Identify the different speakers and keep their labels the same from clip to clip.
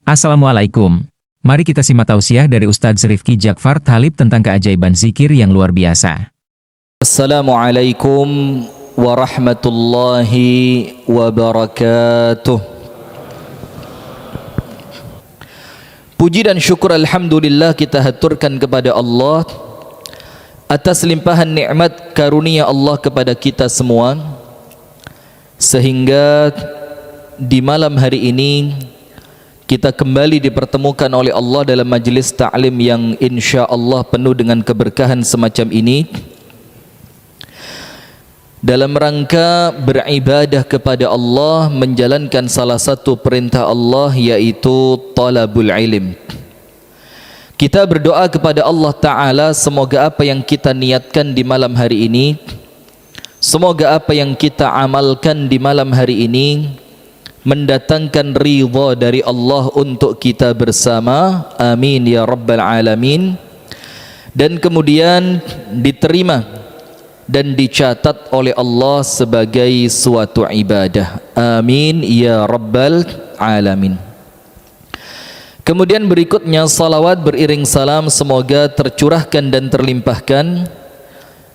Speaker 1: Assalamualaikum. Mari kita simak tausiah dari Ustadz Rifki Jakfar Thalib tentang keajaiban zikir yang luar biasa.
Speaker 2: Assalamualaikum warahmatullahi wabarakatuh. Puji dan syukur alhamdulillah kita haturkan kepada Allah atas limpahan nikmat karunia Allah kepada kita semua, sehingga di malam hari ini kita kembali dipertemukan oleh Allah dalam majlis ta'lim yang insya Allah penuh dengan keberkahan semacam ini, dalam rangka beribadah kepada Allah, menjalankan salah satu perintah Allah, yaitu talabul ilm. Kita berdoa kepada Allah Ta'ala, semoga apa yang kita niatkan di malam hari ini, semoga apa yang kita amalkan di malam hari ini mendatangkan ridha dari Allah untuk kita bersama, amin ya rabbal alamin, dan kemudian diterima dan dicatat oleh Allah sebagai suatu ibadah, amin ya rabbal alamin. Kemudian berikutnya salawat beriring salam semoga tercurahkan dan terlimpahkan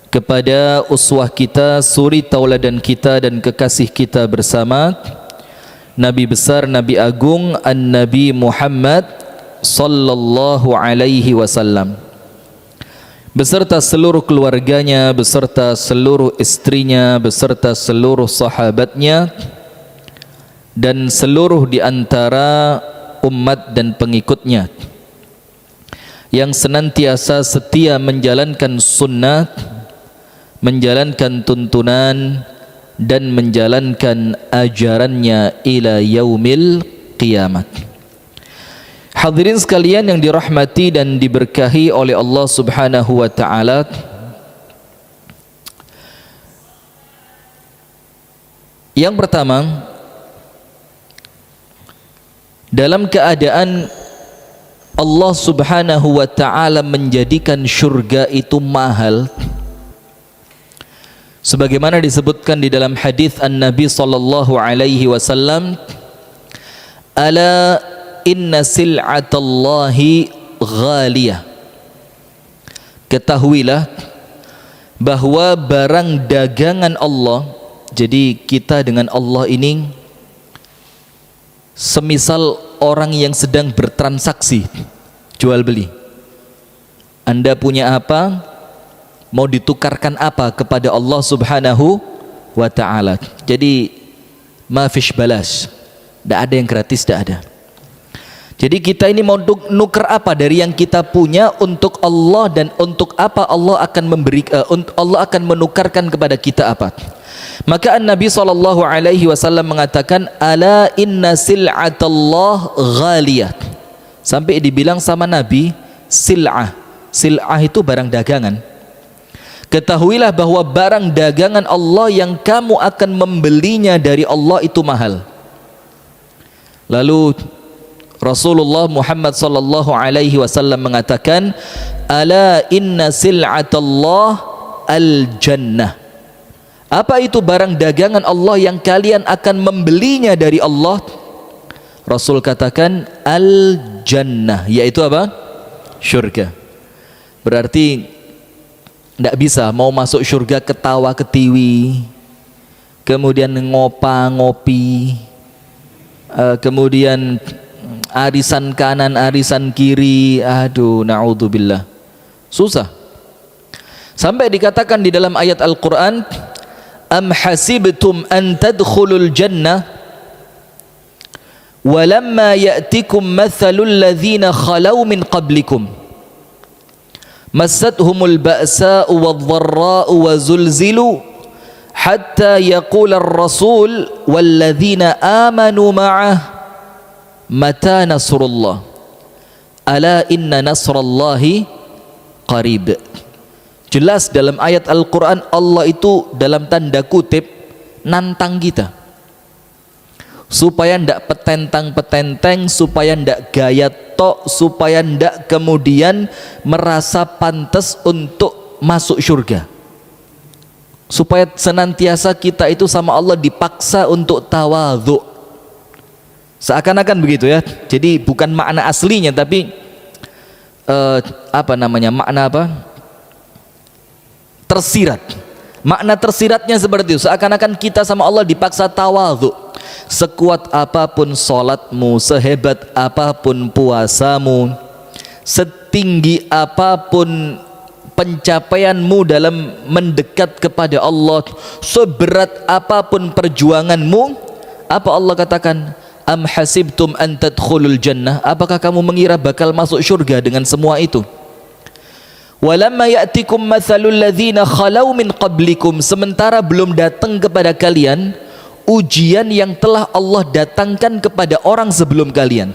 Speaker 2: kepada uswah kita, suri tauladan kita dan kekasih kita bersama, Nabi besar, Nabi agung, An-Nabi Muhammad sallallahu alaihi wasallam, beserta seluruh keluarganya, beserta seluruh istrinya, beserta seluruh sahabatnya, dan seluruh di antara umat dan pengikutnya yang senantiasa setia menjalankan sunnah, menjalankan tuntunan, dan menjalankan ajarannya ila yaumil qiyamah. Hadirin sekalian yang dirahmati dan diberkahi oleh Allah Subhanahu wa taala, yang pertama, dalam keadaan Allah Subhanahu wa taala menjadikan syurga itu mahal, sebagaimana disebutkan di dalam hadis An-Nabi sallallahu alaihi wasallam, ala inna sil'atallahi ghaliyah, ketahuilah bahwa barang dagangan Allah, jadi kita dengan Allah ini semisal orang yang sedang bertransaksi jual beli. Anda punya apa, mau ditukarkan apa kepada Allah Subhanahu wa ta'ala. Jadi ma fish balas, tidak ada yang gratis, tidak ada. Jadi kita ini mau nuker apa dari yang kita punya untuk Allah, dan untuk apa Allah akan memberi, Allah akan menukarkan kepada kita apa. Maka Nabi SAW mengatakan, ala inna sil'atallah ghaliyah, sampai dibilang sama Nabi, sil'ah. Sil'ah itu barang dagangan. Ketahuilah bahwa barang dagangan Allah yang kamu akan membelinya dari Allah itu mahal. Lalu Rasulullah Muhammad sallallahu alaihi wasallam mengatakan, ala inna sil'atallah al-jannah. Apa itu barang dagangan Allah yang kalian akan membelinya dari Allah? Rasul katakan al-jannah, yaitu apa? Syurga. Berarti tidak bisa mau masuk syurga ketawa ketiwi, kemudian ngopi, kemudian arisan kanan, arisan kiri, aduh na'udzubillah, susah. Sampai dikatakan di dalam ayat Al-Quran, am hasibtum an tadkhulul jannah walamma ya'tikum mathalul ladzina khalau min qablikum massathumul ba'sa'u wadh-dharra'u wa zulzilu hatta yaqula ar-rasul walladzina amanu ma'ah mata nasrullah ala inna nasrallahi qarib. Jelas dalam ayat Al-Quran Allah itu dalam tanda kutip nantang kita supaya ndak petentang-petenteng, supaya ndak gaya tok, supaya ndak kemudian merasa pantas untuk masuk surga, supaya senantiasa kita itu sama Allah dipaksa untuk tawadhu. Seakan-akan begitu ya. Jadi bukan makna aslinya, tapi makna apa? Tersirat. Makna tersiratnya seperti itu. Seakan-akan kita sama Allah dipaksa tawadhu. Sekuat apapun sholatmu, sehebat apapun puasamu, setinggi apapun pencapaianmu dalam mendekat kepada Allah, seberat apapun perjuanganmu, apa Allah katakan? Am hasibtum an tadkhulul jannah? Apakah kamu mengira bakal masuk syurga dengan semua itu? Walamma ya'tikum mathalul ladzina khalau min qablikum, sementara belum datang kepada kalian ujian yang telah Allah datangkan kepada orang sebelum kalian.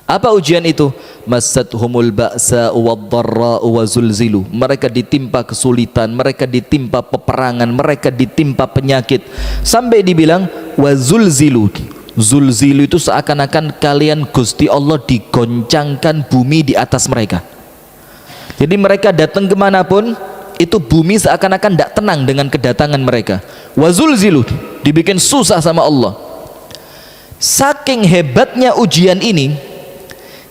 Speaker 2: Apa ujian itu? Massathumul ba'sa wad-dharra'u wa zulzilu. Mereka ditimpa kesulitan, mereka ditimpa peperangan, mereka ditimpa penyakit, sampai dibilang wa zulzilu. Zulzilu itu seakan-akan kalian Gusti Allah digoncangkan bumi di atas mereka. Jadi mereka datang kemanapun, itu bumi seakan-akan tidak tenang dengan kedatangan mereka. Wa zulzilu, dibikin susah sama Allah. Saking hebatnya ujian ini,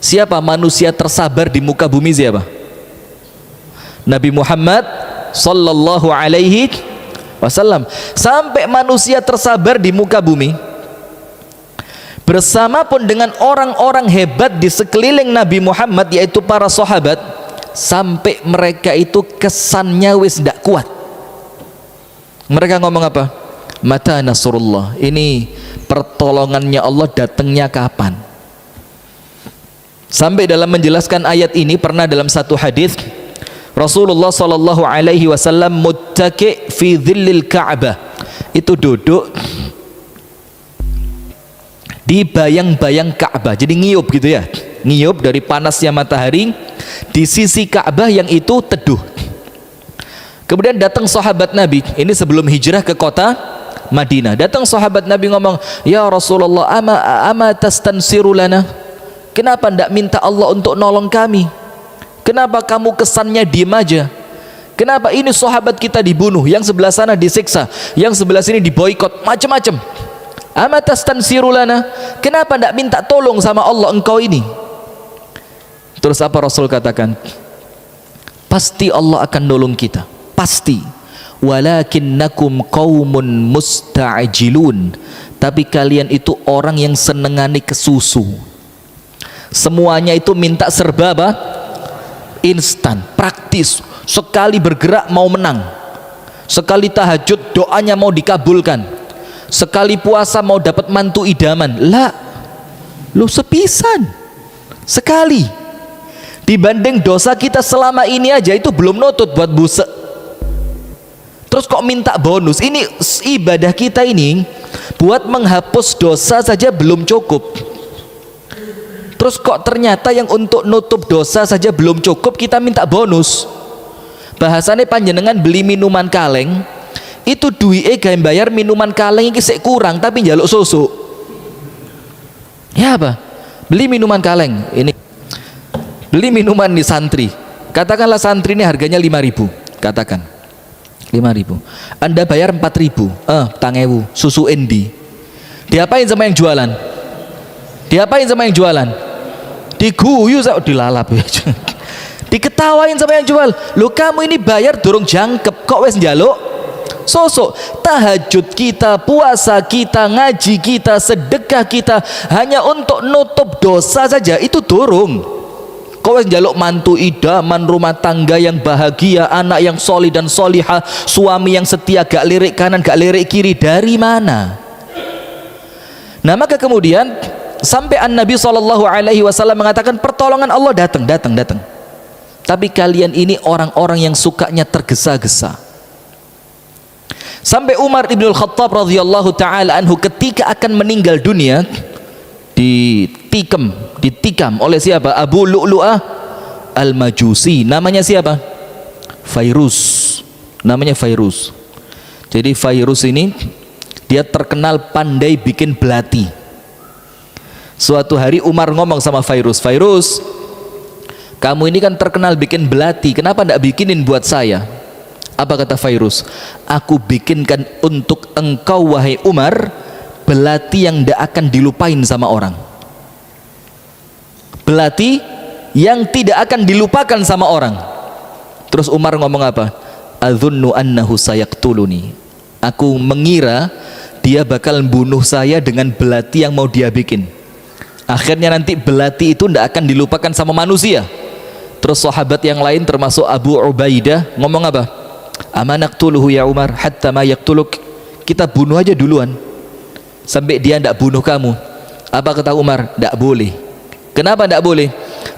Speaker 2: siapa manusia tersabar di muka bumi? Siapa? Nabi Muhammad sallallahu alaihi wasallam. Sampai manusia tersabar di muka bumi, bersama pun dengan orang-orang hebat di sekeliling Nabi Muhammad, yaitu para sahabat, sampai mereka itu kesannya wis tidak kuat. Mereka ngomong apa? Mata nasrullah, ini pertolongannya Allah datangnya kapan? Sampai dalam menjelaskan ayat ini, pernah dalam satu hadis Rasulullah sallallahu alaihi wasallam muttaqi fi dhillil Ka'bah, itu duduk di bayang-bayang Ka'bah. Jadi ngiyup gitu ya, ngiyup dari panasnya matahari di sisi Ka'bah yang itu teduh. Kemudian datang sahabat Nabi, ini sebelum hijrah ke kota Madinah. Datang sahabat Nabi ngomong, ya Rasulullah, ama tastansiru lana? Kenapa tidak minta Allah untuk nolong kami? Kenapa kamu kesannya diem aja? Kenapa ini sahabat kita dibunuh, yang sebelah sana disiksa, yang sebelah sini diboikot, macam-macam. Ama tastansiru lana? Kenapa tidak minta tolong sama Allah engkau ini? Terus apa Rasul katakan? Pasti Allah akan nolong kita, pasti. Walakinnakum qaumun musta'jilun, tapi kalian itu orang yang senengani kesusu. Semuanya itu minta serba apa? Instan, praktis. Sekali bergerak mau menang, sekali tahajud doanya mau dikabulkan, sekali puasa mau dapat mantu idaman. Lah, lu sepisan sekali. Dibanding dosa kita selama ini aja itu belum nutut buat busek, terus kok minta bonus? Ini ibadah kita ini buat menghapus dosa saja belum cukup, terus kok ternyata yang untuk nutup dosa saja belum cukup kita minta bonus. Bahasanya panjenengan beli minuman kaleng, itu duitnya gawe bayar minuman kaleng iki sik kurang tapi njaluk susu. Ya apa? Beli minuman kaleng, ini beli minuman di santri, katakanlah santri ini harganya 5.000, katakan 5.000, Anda bayar 4.000, tangewu, susu endi? Diapain sama yang jualan? Diapain sama yang jualan? Diguyu, dilalap ya. Diketawain sama yang jual. Lu kamu ini bayar durung jangkep kok wes njaluk sosok. Tahajud kita, puasa kita, ngaji kita, sedekah kita hanya untuk nutup dosa saja itu durung. Kau wes njaluk mantu idaman, rumah tangga yang bahagia, anak yang solih dan solihah, suami yang setia, gak lirik kanan gak lirik kiri, dari mana? Nah maka kemudian sampai Nabi SAW mengatakan pertolongan Allah datang. Tapi kalian ini orang-orang yang sukanya tergesa-gesa. Sampai Umar ibn Khattab radhiyallahu ta'ala anhu ketika akan meninggal dunia, ditikam oleh siapa? Abu Lu'lu'ah al-Majusi. Namanya siapa? Fairuz. Namanya Fairuz. Jadi Fairuz ini dia terkenal pandai bikin belati. Suatu hari Umar ngomong sama Fairuz, Fairuz, kamu ini kan terkenal bikin belati, kenapa tidak bikinin buat saya? Apa kata Fairuz? Aku bikinkan untuk engkau wahai Umar belati yang tidak akan dilupain sama orang. Belati yang tidak akan dilupakan sama orang. Terus Umar ngomong apa? Adzunnu annahu sayaktuluni. Aku mengira dia bakal bunuh saya dengan belati yang mau dia bikin. Akhirnya nanti belati itu tidak akan dilupakan sama manusia. Terus sahabat yang lain termasuk Abu Ubaidah ngomong apa? Amanaktuluhu ya Umar hatta ma yaktuluk. Kita bunuh aja duluan sampai dia tidak bunuh kamu. Apa kata Umar? Tidak boleh. Kenapa tidak boleh?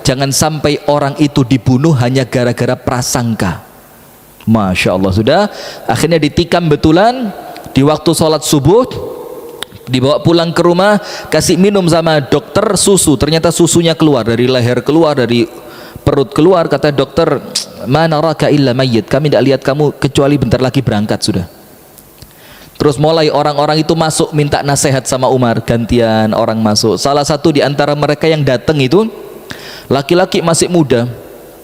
Speaker 2: Jangan sampai orang itu dibunuh hanya gara-gara prasangka. Masya Allah. Sudah, akhirnya ditikam betulan. Di waktu sholat subuh dibawa pulang ke rumah, kasih minum sama dokter susu. Ternyata susunya keluar dari leher, keluar dari perut, keluar. Kata dokter, mana raka illa mayyit, kami tidak lihat kamu kecuali bentar lagi berangkat sudah. Terus mulai orang-orang itu masuk minta nasihat sama Umar, gantian orang masuk. Salah satu di antara mereka yang datang itu laki-laki masih muda.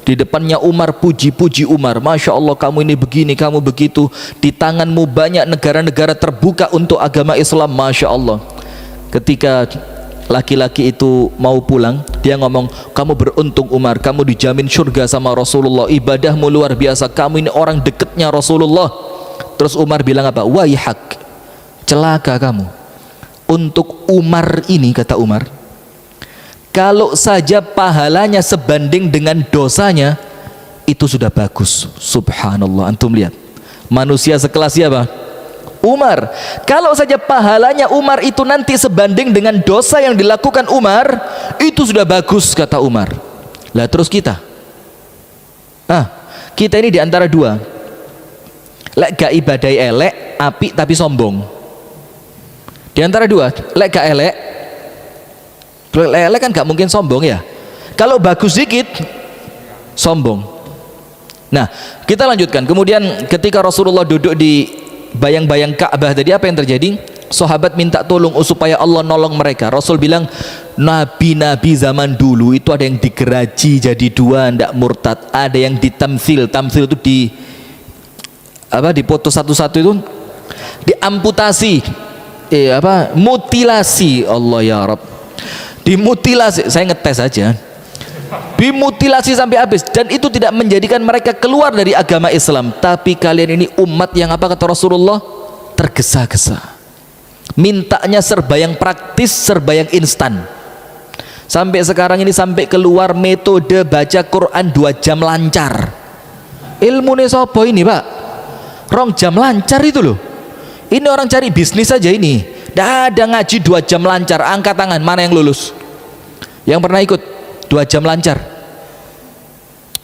Speaker 2: Di depannya Umar, puji-puji Umar, Masya Allah kamu ini begini, kamu begitu, di tanganmu banyak negara-negara terbuka untuk agama Islam, Masya Allah. Ketika laki-laki itu mau pulang, dia ngomong, kamu beruntung Umar, kamu dijamin surga sama Rasulullah, ibadahmu luar biasa, kamu ini orang dekatnya Rasulullah. Terus Umar bilang apa? Waihak, celaka kamu. Untuk Umar ini, kata Umar, kalau saja pahalanya sebanding dengan dosanya, itu sudah bagus. Subhanallah. Antum lihat, manusia sekelas siapa? Umar. Kalau saja pahalanya Umar itu nanti sebanding dengan dosa yang dilakukan Umar, itu sudah bagus, kata Umar. Lah terus kita ini diantara dua. Lek gak ibadai elek, apik tapi sombong. Diantara dua, lek gak elek, lele kan gak mungkin sombong ya. Kalau bagus dikit sombong. Nah, kita lanjutkan. Kemudian ketika Rasulullah duduk di bayang-bayang Ka'bah tadi, apa yang terjadi? Sahabat minta tolong supaya Allah nolong mereka. Rasul bilang, nabi-nabi zaman dulu itu ada yang digeraji jadi dua, ndak murtad. Ada yang ditamsil. Tamsil itu dipoto satu-satu itu, diamputasi, mutilasi. Allah ya Rabb. Dimutilasi, saya ngetes saja, dimutilasi sampai habis, dan itu tidak menjadikan mereka keluar dari agama Islam. Tapi kalian ini umat yang apa kata Rasulullah? Tergesa-gesa, mintanya serba yang praktis, serba yang instan. Sampai sekarang ini sampai keluar metode baca Quran 2 jam lancar. Ilmu nih sopo ini pak? 2 jam lancar itu loh. Ini orang cari bisnis saja ini. Dah ada ngaji 2 jam lancar, angkat tangan, mana yang lulus? Yang pernah ikut 2 jam lancar?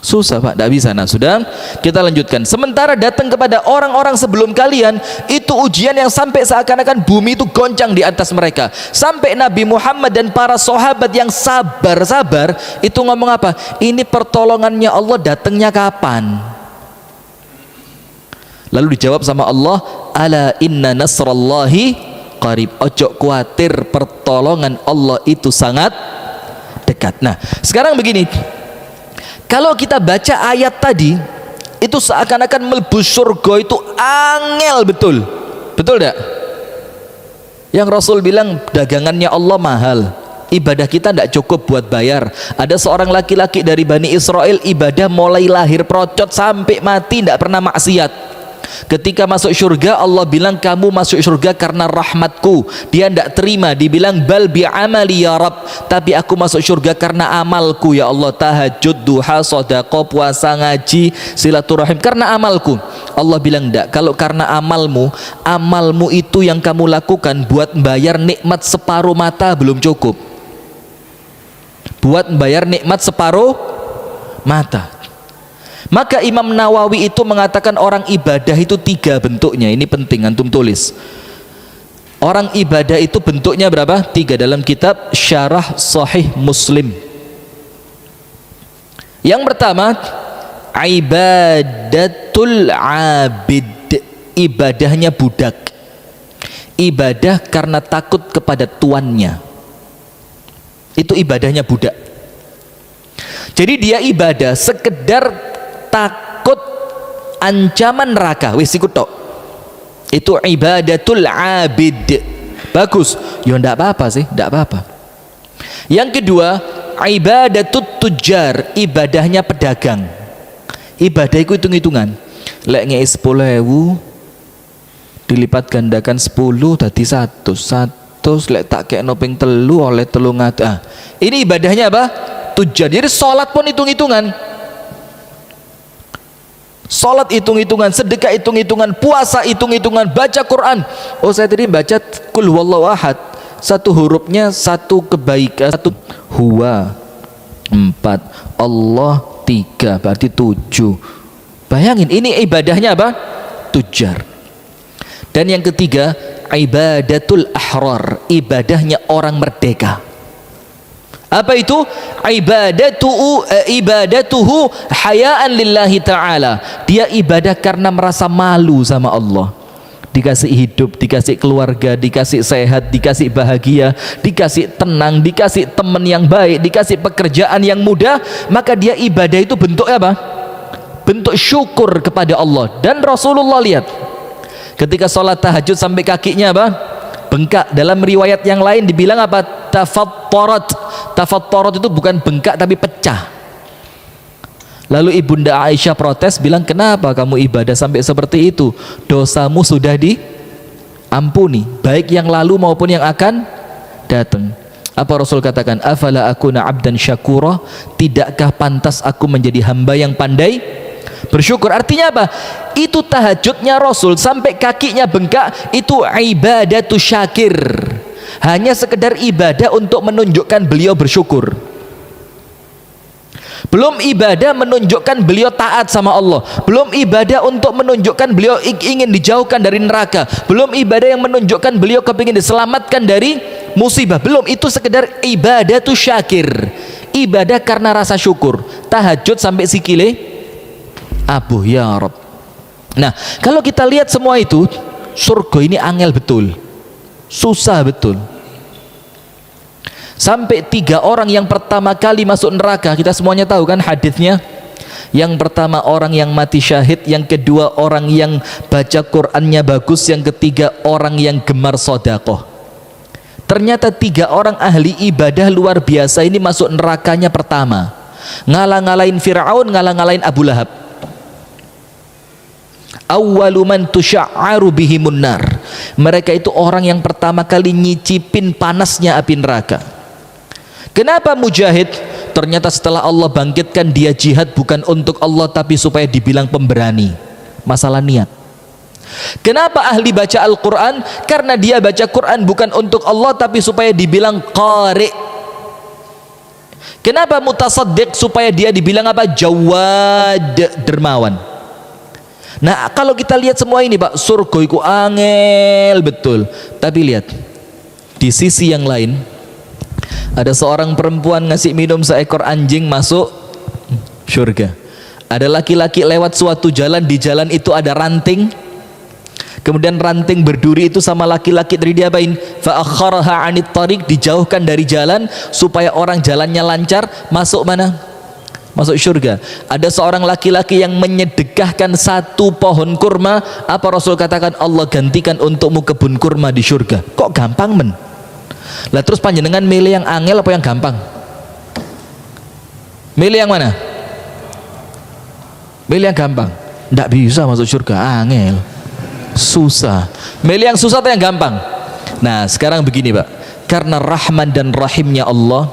Speaker 2: Susah pak, tidak bisa. Nah sudah, kita lanjutkan. Sementara datang kepada orang-orang sebelum kalian, itu ujian yang sampai seakan-akan bumi itu goncang di atas mereka. Sampai Nabi Muhammad dan para sahabat yang sabar-sabar, itu ngomong apa? Ini pertolongannya Allah datangnya kapan? Lalu dijawab sama Allah, ala inna nasrallahi qarib. Ojo khawatir, pertolongan Allah itu sangat dekat. Nah sekarang begini, kalau kita baca ayat tadi, itu seakan-akan melebus surga itu angel betul. Betul tidak? Yang Rasul bilang dagangannya Allah mahal, ibadah kita tidak cukup buat bayar. Ada seorang laki-laki dari Bani Israel, ibadah mulai lahir procot sampai mati tidak pernah maksiat. Ketika masuk surga, Allah bilang kamu masuk surga karena rahmatku. Dia tidak terima, dibilang bal bi'amali ya Rabb, tapi aku masuk surga karena amalku ya Allah. Tahajud, duha, sedekah, puasa, ngaji, silaturahim, karena amalku. Allah bilang tidak, kalau karena amalmu itu yang kamu lakukan buat membayar nikmat separuh mata belum cukup. Buat membayar nikmat separuh mata. Maka Imam Nawawi itu mengatakan orang ibadah itu 3 bentuknya. Ini penting antum tulis. Orang ibadah itu bentuknya berapa? 3 dalam kitab Syarah Sahih Muslim. Yang pertama, ibadatul abid, ibadahnya budak. Ibadah karena takut kepada tuannya. Itu ibadahnya budak. Jadi dia ibadah sekedar takut ancaman neraka, wis ikut tok. Itu ibadatul abid. bagus, ya ndak apa-apa sih, ndak apa-apa. Yang kedua, ibadatut tujar, ibadahnya pedagang. Ibadah itu hitung-hitungan. Lek ngei 10.000 dilipat gandakan 10 tadi 100 lek tak kayak noping telu oleh telung ini ibadahnya apa? Tujar. Jadi sholat pun hitung-hitungan, sholat hitung-hitungan, sedekah hitung-hitungan, puasa hitung-hitungan, baca Quran. Oh saya tadi baca kul huwallahu ahad, satu hurufnya satu kebaikan, satu huwa 4, Allah 3, berarti 7. Bayangin ini ibadahnya apa? Tujar. Dan yang ketiga, ibadatul ahrar, ibadahnya orang merdeka. Apa itu? Ibadatuhu hayaan lillahi ta'ala. Dia ibadah karena merasa malu sama Allah. Dikasih hidup, dikasih keluarga, dikasih sehat, dikasih bahagia, dikasih tenang, dikasih teman yang baik, dikasih pekerjaan yang mudah, maka dia ibadah itu bentuknya apa? Bentuk syukur kepada Allah. Dan Rasulullah lihat ketika sholat tahajud sampai kakinya apa? Bengkak. Dalam riwayat yang lain dibilang apa? Tafattarat. Tafattarat itu bukan bengkak tapi pecah. Lalu ibunda Aisyah protes, bilang, kenapa kamu ibadah sampai seperti itu? Dosamu sudah diampuni, baik yang lalu maupun yang akan datang. Apa Rasul katakan? Afala akuna abdan syakura, tidakkah pantas aku menjadi hamba yang pandai bersyukur? Artinya apa? Itu tahajudnya Rasul sampai kakinya bengkak, itu ibadatu syakir, hanya sekedar ibadah untuk menunjukkan beliau bersyukur. Belum ibadah menunjukkan beliau taat sama Allah, belum ibadah untuk menunjukkan beliau ingin dijauhkan dari neraka, belum ibadah yang menunjukkan beliau kepingin diselamatkan dari musibah, belum. Itu sekedar ibadatu syakir, ibadah karena rasa syukur. Tahajud sampai sikile abuh, ya Rabb. Nah, kalau kita lihat semua itu, surga ini angel betul, susah betul. Sampai 3 orang yang pertama kali masuk neraka, kita semuanya tahu kan hadisnya. Yang pertama orang yang mati syahid, yang kedua orang yang baca Qur'annya bagus, yang ketiga orang yang gemar sedekah. Ternyata 3 orang ahli ibadah luar biasa ini masuk nerakanya pertama. Ngalah-ngalahin Fir'aun, ngalah-ngalahin Abu Lahab. Awwalu man tusya'aru bihimun nar. Mereka itu orang yang pertama kali nyicipin panasnya api neraka. Kenapa Mujahid? Ternyata setelah Allah bangkitkan dia jihad bukan untuk Allah tapi supaya dibilang pemberani. Masalah niat. Kenapa ahli baca Al-Quran? Karena dia baca Quran bukan untuk Allah tapi supaya dibilang qari. Kenapa mutasaddiq? Supaya dia dibilang apa? Jawad, dermawan. Nah, kalau kita lihat semua ini Pak, surga itu angel betul. Tapi lihat di sisi yang lain, ada seorang perempuan ngasih minum seekor anjing masuk surga. Ada laki-laki lewat suatu jalan, di jalan itu ada ranting, kemudian ranting berduri itu sama laki-laki tadi diapain? Fa'akharaha 'anit tariq, dijauhkan dari jalan supaya orang jalannya lancar. Masuk mana? Masuk surga. Ada seorang laki-laki yang menyedekahkan 1 pohon kurma. Apa Rasul katakan? Allah gantikan untukmu kebun kurma di surga. Kok gampang men? Lah terus panjenengan milih yang angel apa yang gampang? Milih yang mana? Milih yang gampang. Nggak bisa masuk surga, angel, susah. Milih yang susah atau yang gampang? Nah sekarang begini Pak, karena rahman dan rahimnya Allah,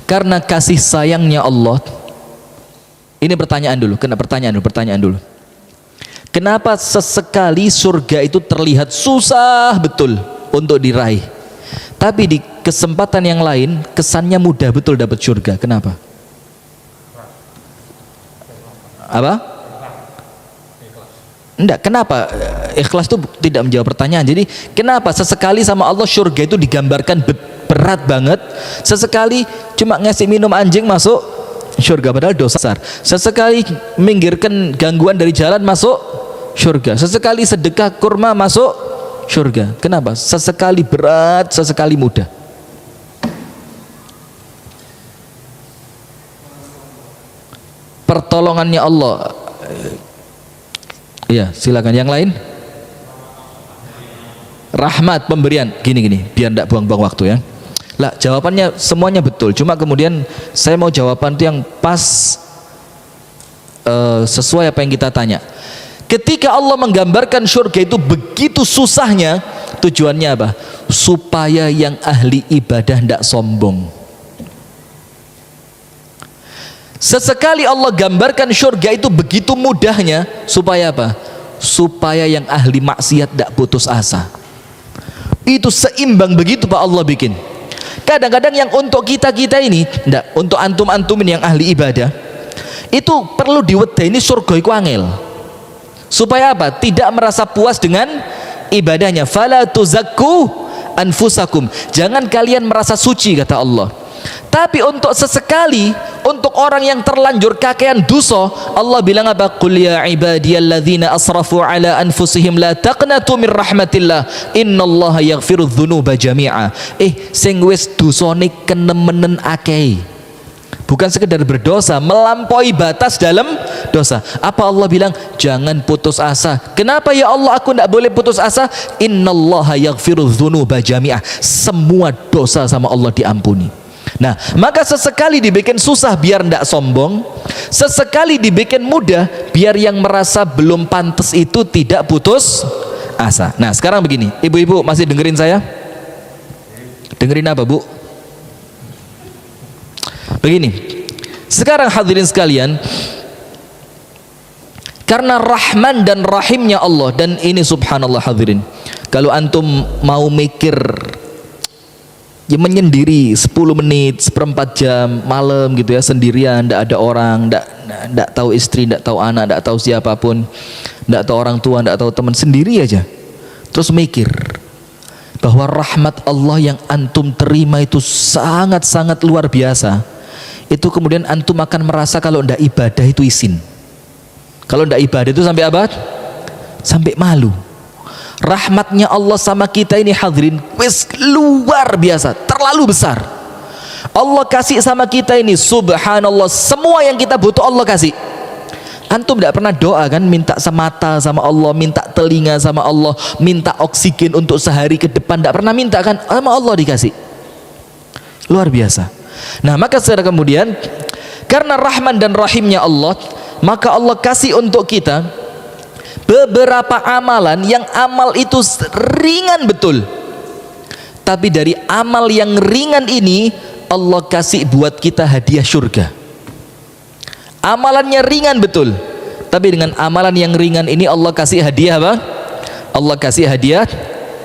Speaker 2: karena kasih sayangnya Allah. Ini pertanyaan dulu, pertanyaan dulu. Kenapa sesekali surga itu terlihat susah betul untuk diraih, tapi di kesempatan yang lain kesannya mudah betul dapat surga? Kenapa? Apa? Enggak, kenapa? Ikhlas itu tidak menjawab pertanyaan. Jadi kenapa sesekali sama Allah surga itu digambarkan berat banget, sesekali cuma ngasih minum anjing masuk surga padahal dosa besar, sesekali minggirkan gangguan dari jalan masuk surga, sesekali sedekah kurma masuk surga. Kenapa? Sesekali berat, sesekali mudah. Pertolongannya Allah. Iya, silakan yang lain. rahmat, pemberian. Gini, biar tidak buang-buang waktu ya. Lah, jawabannya semuanya betul. Cuma kemudian saya mau jawaban itu yang pas, sesuai apa yang kita tanya. Ketika Allah menggambarkan surga itu begitu susahnya, tujuannya apa? Supaya yang ahli ibadah tidak sombong. Sesekali Allah gambarkan surga itu begitu mudahnya, supaya apa? Supaya yang ahli maksiat tidak putus asa. Itu seimbang begitu Pak Allah bikin. Kadang-kadang yang untuk kita-kita ini, enggak, untuk antum-antum ini yang ahli ibadah, itu perlu diwedeni surga iku angel. Supaya apa? Tidak merasa puas dengan ibadahnya. Fala tuzakku anfusakum. Jangan kalian merasa suci, kata Allah. Tapi untuk sesekali, untuk orang yang terlanjur kakean dosa, Allah bilang apa? Qul ya ibadiyalladzina asrafu ala anfusihim la taqnatu min rahmatillah innallaha yaghfiru dzunuba jami'a. Sing wis dosane kenemenen akeh, bukan sekedar berdosa, melampaui batas dalam dosa. Apa Allah bilang? Jangan putus asa. Kenapa ya Allah aku tidak boleh putus asa? Innallaha yaghfiru dzunuba jami'a. Semua dosa sama Allah diampuni. Nah, maka sesekali dibikin susah biar tidak sombong, sesekali dibikin mudah biar yang merasa belum pantas itu tidak putus asa. Nah, sekarang begini, ibu-ibu masih dengerin saya? Dengerin apa, Bu? Begini, sekarang hadirin sekalian, karena Rahman dan Rahimnya Allah, dan ini subhanallah hadirin, kalau antum mau mikir ya menyendiri 10 menit, seperempat jam malam gitu ya, sendirian, tidak ada orang, tidak tahu istri, tidak tahu anak, tidak tahu siapapun, tidak tahu orang tua, tidak tahu teman, sendiri aja, terus mikir bahwa rahmat Allah yang antum terima itu sangat-sangat luar biasa. Itu kemudian antum akan merasa kalau tidak ibadah itu isin, kalau tidak ibadah itu sampai apa? Sampai malu. Rahmatnya Allah sama kita ini hadirin wis luar biasa, terlalu besar. Allah kasih sama kita ini subhanallah, semua yang kita butuh Allah kasih. Antum tidak pernah doa kan, minta mata sama Allah, minta telinga sama Allah, minta oksigen untuk sehari ke depan, tidak pernah minta kan, sama Allah dikasih. Luar biasa. Nah, maka setelah kemudian karena Rahman dan Rahimnya Allah, maka Allah kasih untuk kita beberapa amalan yang amal itu ringan betul, tapi dari amal yang ringan ini Allah kasih buat kita hadiah surga. Amalannya ringan betul, tapi dengan amalan yang ringan ini Allah kasih hadiah apa? Allah kasih hadiah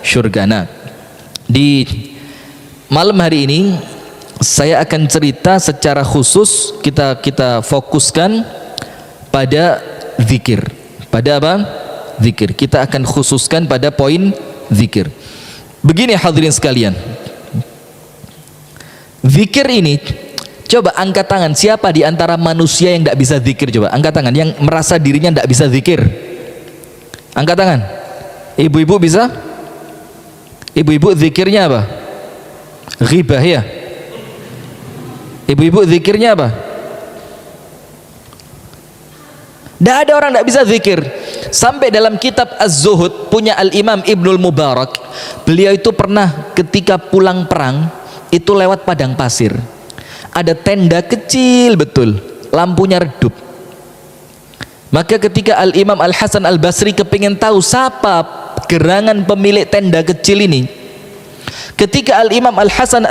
Speaker 2: surga. Nah, di malam hari ini saya akan cerita secara khusus, kita fokuskan pada zikir. Pada apa? Zikir. Kita akan khususkan pada poin zikir. Begini hadirin sekalian, zikir ini, coba angkat tangan siapa di antara manusia yang tidak bisa zikir? Coba angkat tangan yang merasa dirinya tidak bisa zikir. Angkat tangan. Ibu-ibu bisa? Ibu-ibu zikirnya apa? Ghibah ya? Ibu-ibu zikirnya apa? Tidak ada orang tidak bisa zikir. Sampai dalam kitab Az-Zuhud punya Al-Imam Ibnul Mubarak, beliau itu pernah ketika pulang perang itu lewat padang pasir, ada tenda kecil betul, lampunya redup. Maka ketika Al-Imam Al-Hasan Al-Basri kepingin tahu siapa gerangan pemilik tenda kecil ini, ketika Al-Imam Al-Hasan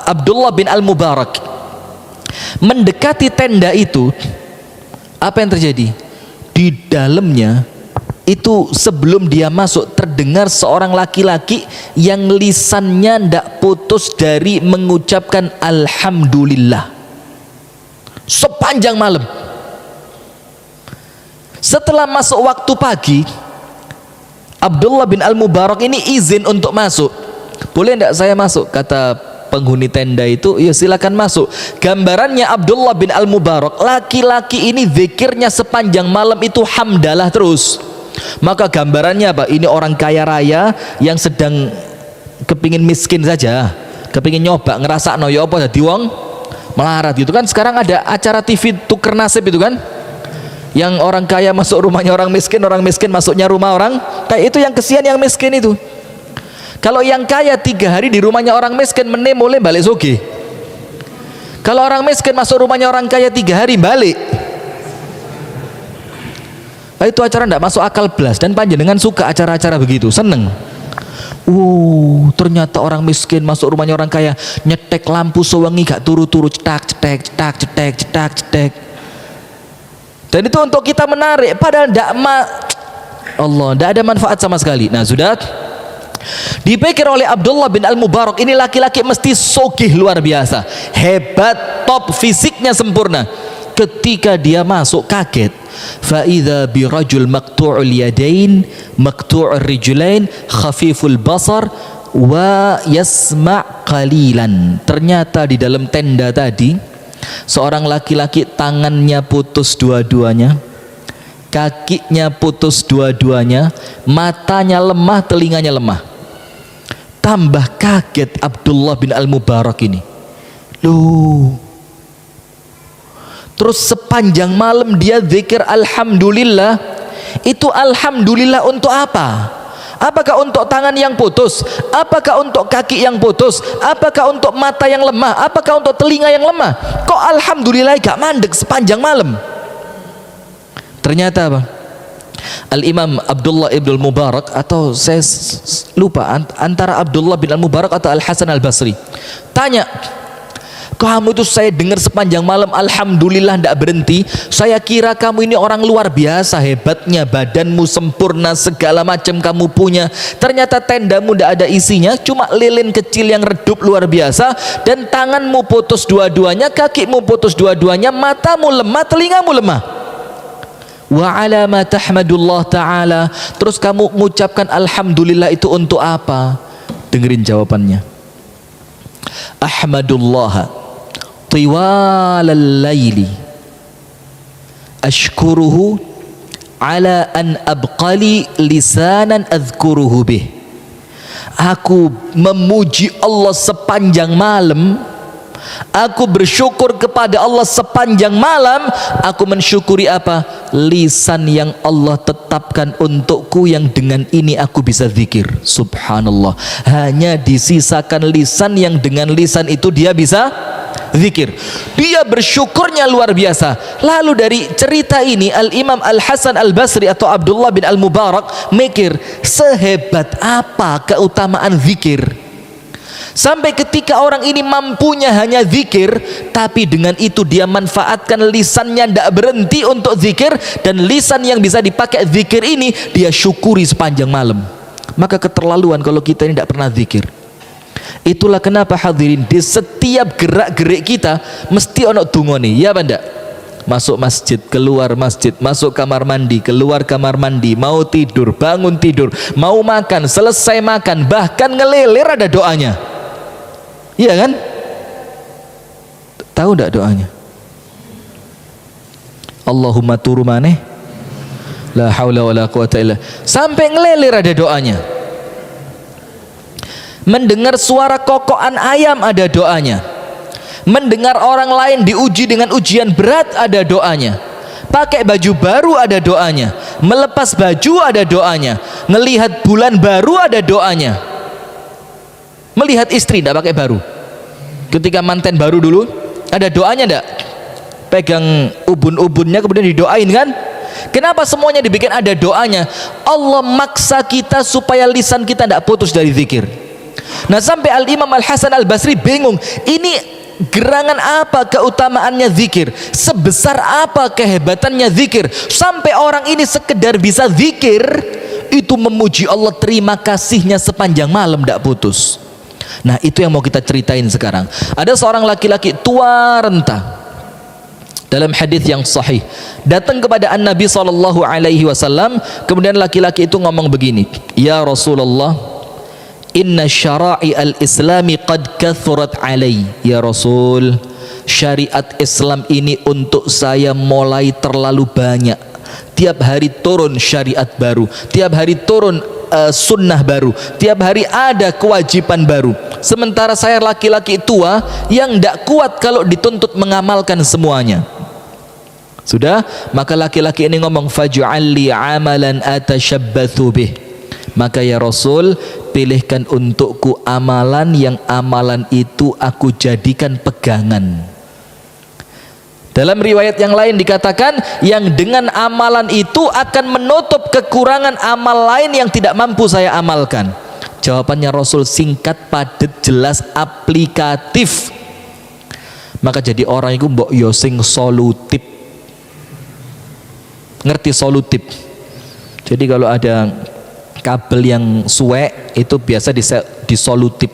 Speaker 2: Abdullah bin Al-Mubarak mendekati tenda itu, apa yang terjadi? Di dalamnya itu sebelum dia masuk terdengar seorang laki-laki yang lisannya tidak putus dari mengucapkan alhamdulillah sepanjang malam. Setelah masuk waktu pagi, Abdullah bin Al-Mubarak ini izin untuk masuk. Boleh tidak saya masuk? Kata penghuni tenda itu, ya silakan masuk. Gambarannya Abdullah bin Al-Mubarak, laki-laki ini zikirnya sepanjang malam itu hamdalah terus. Maka gambarannya apa? Ini orang kaya raya yang sedang kepingin miskin saja, kepingin nyoba ngerasa no ya apa jadi wong melarat gitu kan. Sekarang ada acara TV tuker nasib itu kan, yang orang kaya masuk rumahnya orang miskin masuknya rumah orang kaya, itu yang kesian yang miskin itu. Kalau yang kaya 3 hari di rumahnya orang miskin mulai balik sugih. Kalau orang miskin masuk rumahnya orang kaya 3 hari balik. Itu acara tidak masuk akal belas, dan panjenengan suka acara-acara begitu, seneng. Ternyata orang miskin masuk rumahnya orang kaya, nyetek lampu sewengi gak turu-turu, cetak. Dan itu untuk kita menarik, padahal tidak ada manfaat sama sekali. Nah, sudah dipikir oleh Abdullah bin Al-Mubarak, ini laki-laki mesti sogih luar biasa, hebat, top, fisiknya sempurna. Ketika dia masuk kaget, fa idza bi rajul maqtu'ul yadain maqtu'ur rijlain khafiful basar wa yasma' qalilan. Ternyata di dalam tenda tadi seorang laki-laki tangannya putus dua-duanya, kakinya putus dua-duanya, matanya lemah, telinganya lemah. Tambah kaget Abdullah bin Al-Mubarak ini. Terus sepanjang malam dia zikir alhamdulillah. Itu alhamdulillah untuk apa? Apakah untuk tangan yang putus? Apakah untuk kaki yang putus? Apakah untuk mata yang lemah? Apakah untuk telinga yang lemah? Kok alhamdulillah gak mandek sepanjang malam? Ternyata apa? Al-Imam Abdullah ibn Mubarak, atau saya lupa antara Abdullah bin Al-Mubarak atau Al-Hasan Al-Basri, tanya, kamu itu saya dengar sepanjang malam alhamdulillah tidak berhenti, saya kira kamu ini orang luar biasa hebatnya, badanmu sempurna, segala macam kamu punya, ternyata tendamu tidak ada isinya, cuma lilin kecil yang redup luar biasa, dan tanganmu putus dua-duanya, kakimu putus dua-duanya, matamu lemah, telingamu lemah. Wa ala ma tahmadullah ta'ala. Terus kamu mengucapkan alhamdulillah itu untuk apa? Dengerin jawabannya. Ahmadullah tiwalal laili ashkuruhu ala an abqali lisanan adhkuruhu bih. Aku memuji Allah sepanjang malam, aku bersyukur kepada Allah sepanjang malam. Aku mensyukuri apa? Lisan yang Allah tetapkan untukku, yang dengan ini aku bisa zikir. Subhanallah, hanya disisakan lisan yang dengan lisan itu dia bisa zikir. Dia bersyukurnya luar biasa. Lalu dari cerita ini Al-Imam Al-Hasan Al-Basri atau Abdullah bin Al-Mubarak mikir, sehebat apa keutamaan zikir, sampai ketika orang ini mampunya hanya zikir, tapi dengan itu dia manfaatkan lisannya tidak berhenti untuk zikir, dan lisan yang bisa dipakai zikir ini dia syukuri sepanjang malam. Maka keterlaluan kalau kita ini tidak pernah zikir. Itulah kenapa hadirin, di setiap gerak-gerik kita mesti ono dungone, ya banda. Masuk masjid, keluar masjid, masuk kamar mandi, keluar kamar mandi, mau tidur, bangun tidur, mau makan, selesai makan, bahkan ngelilir ada doanya. Iya kan? Tahu enggak doanya? Allahumma turu maneh, la haula wala quwata illa. Sampai ngelilir ada doanya. Mendengar suara kokokan ayam ada doanya. Mendengar orang lain diuji dengan ujian berat ada doanya. Pakai baju baru ada doanya. Melepas baju ada doanya. Melihat bulan baru ada doanya. Melihat istri tidak pakai baru, ketika manten baru dulu ada doanya tidak? Pegang ubun-ubunnya kemudian didoain kan? Kenapa semuanya dibikin ada doanya? Allah maksa kita supaya lisan kita tidak putus dari zikir. Nah, sampai Al-Imam Al-Hasan Al-Basri bingung, ini gerangan apa keutamaannya zikir, sebesar apa kehebatannya zikir, sampai orang ini sekedar bisa zikir itu memuji Allah, terima kasihnya sepanjang malam tidak putus. Nah, itu yang mau kita ceritain sekarang. Ada seorang laki-laki tua renta, dalam hadis yang sahih, datang kepada An-Nabi SAW. Kemudian laki-laki itu ngomong begini, ya Rasulullah, inna syara'i al-islami qad kathurat alai. Ya Rasul, syariat Islam ini untuk saya mulai terlalu banyak. Tiap hari turun syariat baru, tiap hari turun sunnah baru, tiap hari ada kewajiban baru. Sementara saya laki-laki tua yang tidak kuat kalau dituntut mengamalkan semuanya. Sudah, maka laki-laki ini ngomong, faj'alli amalan atashabbathu bih. Maka ya Rasul, pilihkan untukku amalan yang amalan itu aku jadikan pegangan. Dalam riwayat yang lain dikatakan yang dengan amalan itu akan menutup kekurangan amal lain yang tidak mampu saya amalkan. Jawabannya Rasul singkat, padat, jelas, aplikatif. Maka jadi orang itu mbok yo sing solutif. Ngerti solutif? Jadi kalau ada kabel yang suwe itu biasa disolutif.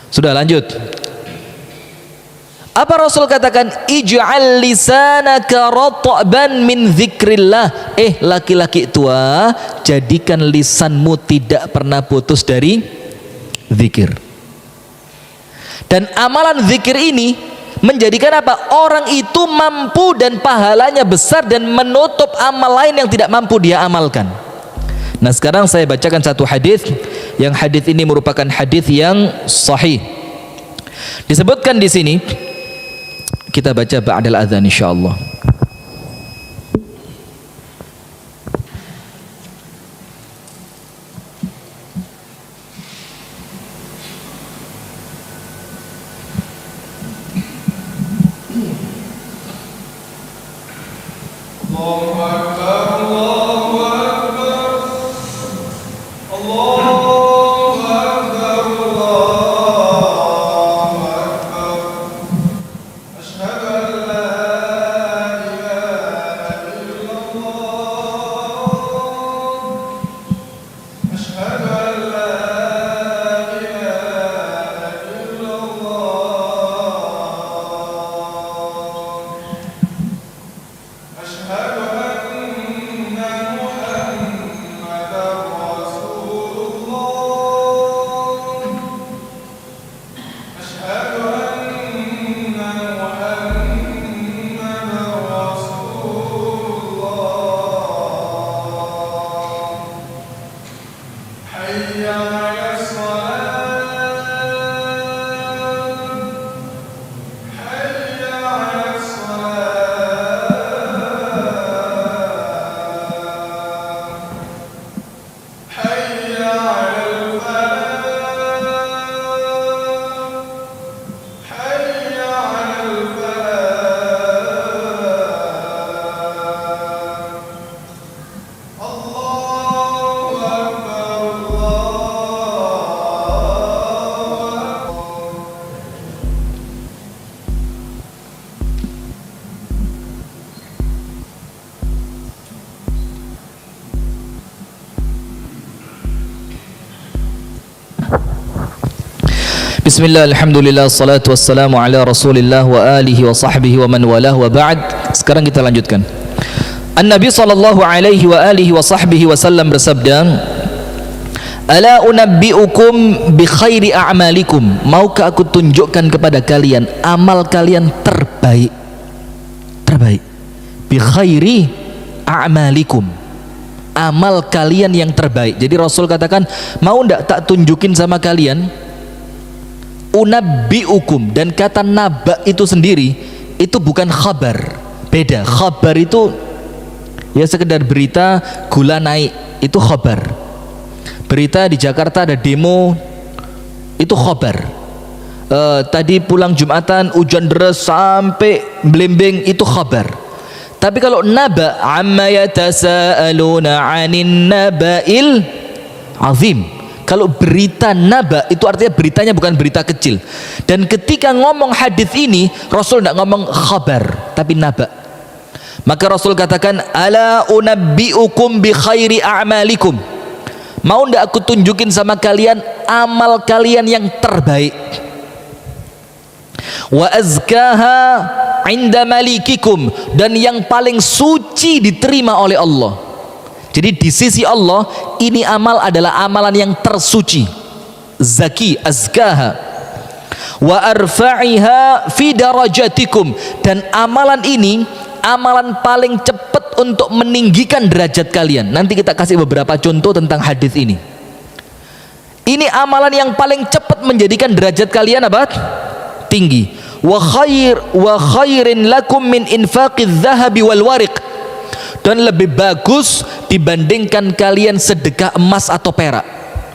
Speaker 2: Sudah, lanjut. Apa Rasul katakan? Ij'al lisanaka ratban min dzikrillah. Laki-laki tua, jadikan lisanmu tidak pernah putus dari zikir. Dan amalan zikir ini menjadikan apa? Orang itu mampu dan pahalanya besar dan menutup amal lain yang tidak mampu dia amalkan. Nah, sekarang saya bacakan satu hadis yang hadis ini merupakan hadis yang sahih. Disebutkan di sini, kita baca ba'dal adzan insyaallah.
Speaker 3: Allahu Akbar, Allahu Akbar, Allahu Akbar, Allahu Akbar. Asyhadu an la ilaha illallah. Asyhadu an la ilaha illallah. Asyhadu anna Muhammadar Rasulullah. Asyhadu anna Muhammadar Rasulullah. Hayya 'alas salat. Hayya 'alas salat. Hayya 'alal falah. Hayya 'alal falah. Allahu Akbar, Allahu Akbar.
Speaker 2: Bismillah, alhamdulillah, salatu wassalamu ala rasulillah wa alihi wa sahbihi wa man walah wa ba'd. Sekarang kita lanjutkan. An-Nabi sallallahu alaihi wa alihi wa sahbihi wasallam bersabda, Ala unabbi'ukum bi khairi a'malikum. Maukah aku tunjukkan kepada kalian amal kalian terbaik? Terbaik. Bi khairi a'malikum. Amal kalian yang terbaik. Jadi Rasul katakan, mau ndak tak tunjukin sama kalian? Unabbi'ukum, dan kata naba itu sendiri itu bukan khabar, beda. Khabar itu ya sekedar berita gula naik, itu khabar. Berita di Jakarta ada demo, itu khabar. Tadi pulang Jumatan hujan deras sampai blembing, itu khabar. Tapi kalau naba, amma yatasaaluna 'anin naba'il azim. Kalau berita naba itu artinya beritanya bukan berita kecil. Dan ketika ngomong hadis ini, Rasul tidak ngomong khabar tapi naba. Maka Rasul katakan, ala unabbi'ukum bi khairi a'malikum. Mau ndak aku tunjukin sama kalian amal kalian yang terbaik? Wa azkaha 'inda malikikum, dan yang paling suci diterima oleh Allah. Jadi di sisi Allah ini amal adalah amalan yang tersuci, zaki, azkaha. Wa arfa'iha fi darajatikum, dan amalan ini amalan paling cepat untuk meninggikan derajat kalian. Nanti kita kasih beberapa contoh tentang hadis ini. Ini amalan yang paling cepat menjadikan derajat kalian apa? Tinggi. Wa khairin lakum min infaqiz zahabi wal wariq, dan lebih bagus dibandingkan kalian sedekah emas atau perak.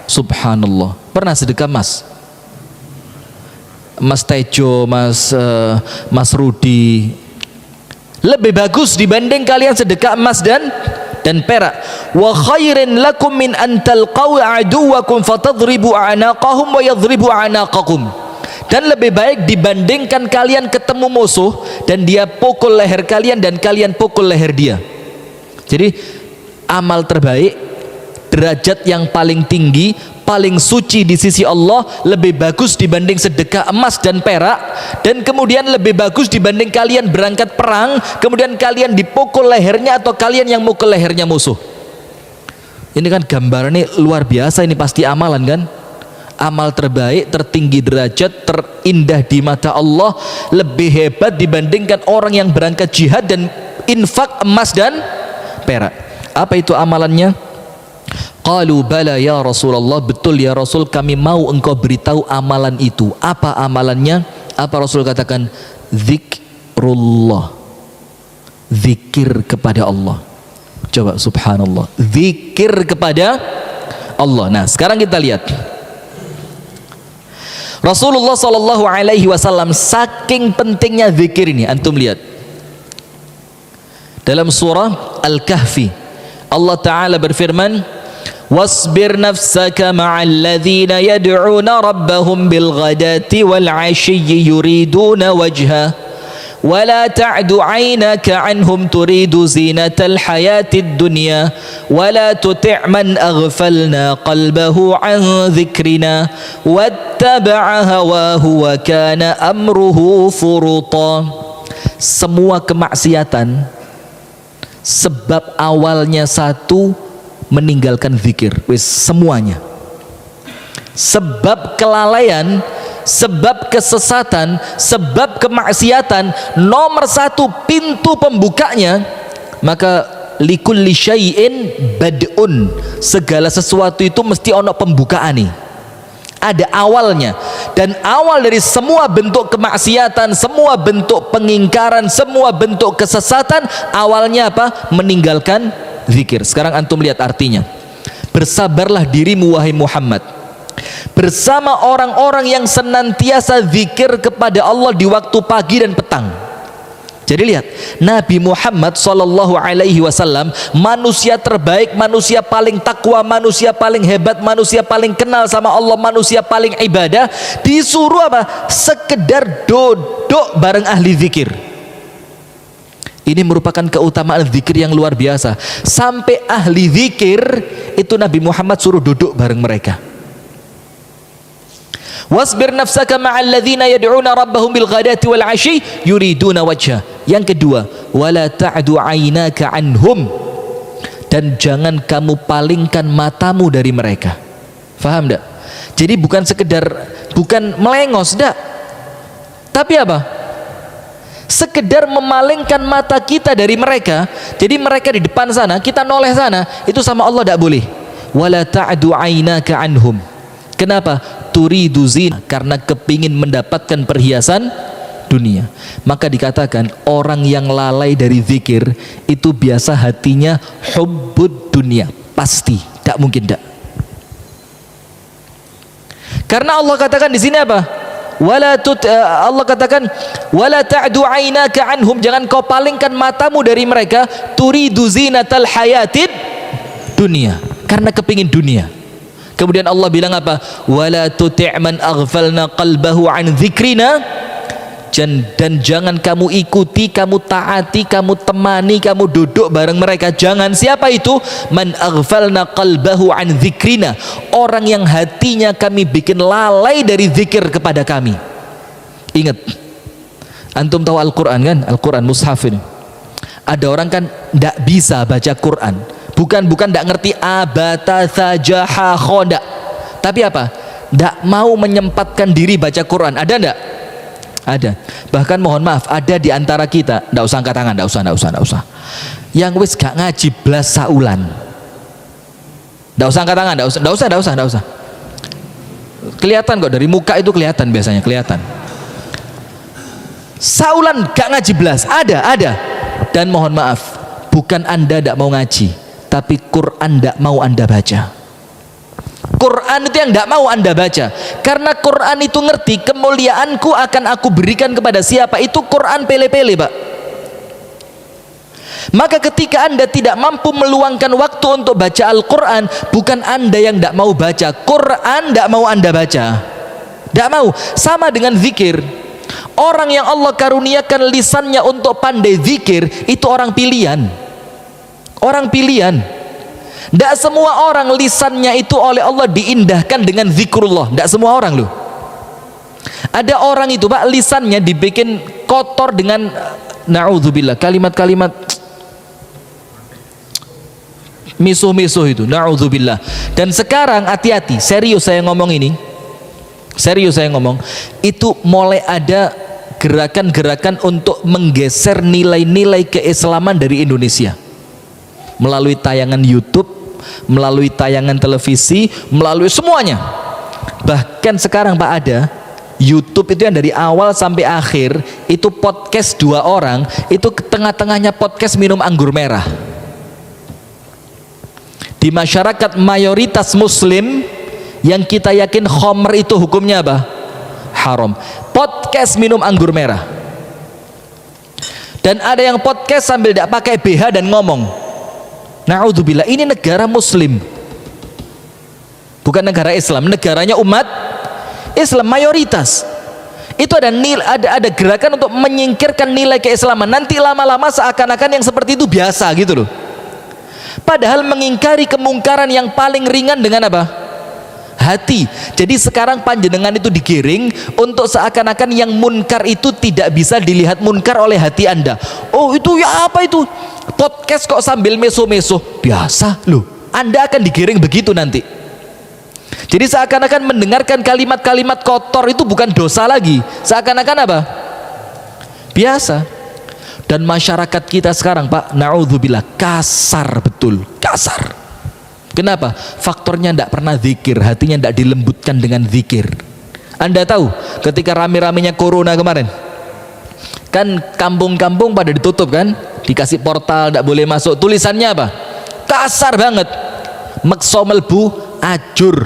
Speaker 2: Subhanallah. Pernah sedekah emas? Mas Tejo, Mas Rudi, lebih bagus dibanding kalian sedekah emas dan perak. Wa khairin lakum min an talqaw aduwakum fatadribu a'naqahum wa yadribu a'naqakum. Dan lebih baik dibandingkan kalian ketemu musuh dan dia pukul leher kalian dan kalian pukul leher dia. Jadi amal terbaik, derajat yang paling tinggi, paling suci di sisi Allah, lebih bagus dibanding sedekah emas dan perak, dan kemudian lebih bagus dibanding kalian berangkat perang kemudian kalian dipukul lehernya atau kalian yang mukul lehernya musuh. Ini kan gambarannya luar biasa, ini pasti amalan kan? Amal terbaik, tertinggi derajat, terindah di mata Allah, lebih hebat dibandingkan orang yang berangkat jihad dan infak emas dan perak. Apa itu amalannya? Qalu bala ya Rasulullah, betul ya Rasul, kami mau engkau beritahu amalan itu. Apa amalannya? Apa Rasul katakan? Zikrullah, zikir kepada Allah. Coba subhanallah, zikir kepada Allah. Nah sekarang kita lihat Rasulullah sallallahu alaihi wasallam, saking pentingnya zikir ini, antum lihat dalam surah Al-Kahfi Allah Ta'ala berfirman, wasbir nafsaka ma'al ladhina yad'una rabbahum bil ghadati wal 'ashiyyi yuriduna wajha wa la ta'du 'aynaka 'anhum turidu zinatal hayatid dunya wa la tuti' man aghfalna qalbahu 'an dhikrina wattaba'a hawahu wa kana amruhu furuta. Semua kemaksiatan sebab awalnya satu, meninggalkan zikir. Wis semuanya. Sebab kelalaian, sebab kesesatan, sebab kemaksiatan, nomor satu pintu pembukanya, maka likulli syai'in bad'un, segala sesuatu itu mesti ono pembukaan nih, ada awalnya. Dan awal dari semua bentuk kemaksiatan, semua bentuk pengingkaran, semua bentuk kesesatan, awalnya apa? Meninggalkan zikir. Sekarang antum lihat artinya. Bersabarlah dirimu wahai Muhammad bersama orang-orang yang senantiasa zikir kepada Allah di waktu pagi dan petang. Jadi lihat, Nabi Muhammad sallallahu alaihi wasallam, manusia terbaik, manusia paling takwa, manusia paling hebat, manusia paling kenal sama Allah, manusia paling ibadah, disuruh apa? Sekedar duduk bareng ahli zikir. Ini merupakan keutamaan zikir yang luar biasa. Sampai ahli zikir itu Nabi Muhammad suruh duduk bareng mereka. Wasbir nafsaka ma'al ladzina yad'una rabbahum bil ghadati wal 'ashyi yuriduna wajha. Yang kedua, wala ta'du 'ainaka anhum, dan jangan kamu palingkan matamu dari mereka. Faham enggak? Jadi bukan sekedar, bukan melengos enggak. Tapi apa? Sekedar memalingkan mata kita dari mereka. Jadi mereka di depan sana, kita noleh sana, itu sama Allah enggak boleh. Wala ta'du 'ainaka anhum. Kenapa? Turidu zina, karena kepingin mendapatkan perhiasan dunia. Maka dikatakan orang yang lalai dari zikir itu biasa hatinya hubbud dunia, pasti, tak mungkin tak. Karena Allah katakan di sini apa? Allah katakan wala ta'du 'ainaka anhum, jangan kau palingkan matamu dari mereka, turidu zinatal hayatid dunia, karena kepingin dunia. Kemudian Allah bilang apa? Wala tuti' man aghfalna qalbahu an dzikrina, dan jangan kamu ikuti, kamu taati, kamu temani, kamu duduk bareng mereka. Jangan. Siapa itu? Man aghfalna qalbahu an dzikrina, orang yang hatinya kami bikin lalai dari zikir kepada kami. Ingat, antum tahu Al-Quran kan? Al-Quran mushaf ini. Ada orang kan tidak bisa baca Quran, bukan tidak ngerti abata saja hakhonda, tapi apa? Tidak mau menyempatkan diri baca Quran. Ada enggak? Ada. Bahkan mohon maaf, ada di antara kita, tidak usah angkat tangan, tidak usah, yang wis gak ngaji blas saulan. Tidak usah angkat tangan, tidak usah. Kelihatan kok, dari muka itu kelihatan, biasanya kelihatan. Saulan gak ngaji blas, ada. Dan mohon maaf, bukan Anda tidak mau ngaji, tapi Quran tidak mau Anda baca. Quran itu yang tidak mau Anda baca, karena Quran itu ngerti kemuliaanku akan aku berikan kepada siapa. Itu Quran pele-pele, Pak. Maka ketika Anda tidak mampu meluangkan waktu untuk baca Al-Quran, bukan Anda yang tidak mau baca, Quran tidak mau Anda baca, tidak mau. Sama dengan zikir. Orang yang Allah karuniakan lisannya untuk pandai zikir, itu orang pilihan. Orang pilihan. Tidak semua orang lisannya itu oleh Allah diindahkan dengan zikrullah. Tidak semua orang loh. Ada orang itu, Pak, lisannya dibikin kotor dengan na'udzubillah, kalimat-kalimat misuh-misuh itu, na'udzubillah. Dan sekarang hati-hati, serius saya ngomong ini, serius saya ngomong, itu mulai ada gerakan-gerakan untuk menggeser nilai-nilai keislaman dari Indonesia melalui tayangan YouTube, melalui tayangan televisi, melalui semuanya. Bahkan sekarang, Pak, ada YouTube itu yang dari awal sampai akhir itu podcast 2 orang, itu tengah-tengahnya podcast minum anggur merah. Di masyarakat mayoritas muslim yang kita yakin khamr itu hukumnya apa? Haram. Podcast minum anggur merah. Dan ada yang podcast sambil tidak pakai BH dan ngomong. Na'udzubillah, ini negara muslim, bukan negara Islam, negaranya umat Islam mayoritas. Itu ada gerakan untuk menyingkirkan nilai keislaman. Nanti lama-lama seakan-akan yang seperti itu biasa gitu loh. Padahal mengingkari kemungkaran yang paling ringan dengan apa? Hati. Jadi sekarang panjenengan itu digiring untuk seakan-akan yang munkar itu tidak bisa dilihat munkar oleh hati Anda. Oh itu ya apa itu? Podcast kok sambil meso-meso? Biasa loh. Anda akan digiring begitu nanti. Jadi seakan-akan mendengarkan kalimat-kalimat kotor itu bukan dosa lagi. Seakan-akan apa? Biasa. Dan masyarakat kita sekarang, Pak, na'udzubillah, kasar betul, kasar. Kenapa? Faktornya tidak pernah zikir, hatinya tidak dilembutkan dengan zikir. Anda tahu ketika rame-ramenya corona kemarin, kan kampung-kampung pada ditutup kan, dikasih portal, tidak boleh masuk. Tulisannya apa? Kasar banget. Mekso melbu ajur.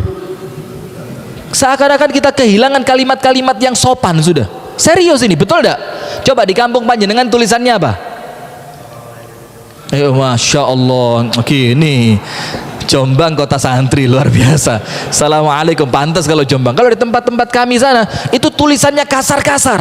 Speaker 2: Seakan-akan kita kehilangan kalimat-kalimat yang sopan sudah. Serius ini, betul tidak? Coba di kampung panjenengan tulisannya apa? Masya Allah, gini. Jombang kota santri luar biasa. Assalamualaikum, pantas kalau Jombang. Kalau di tempat-tempat kami sana itu tulisannya kasar-kasar.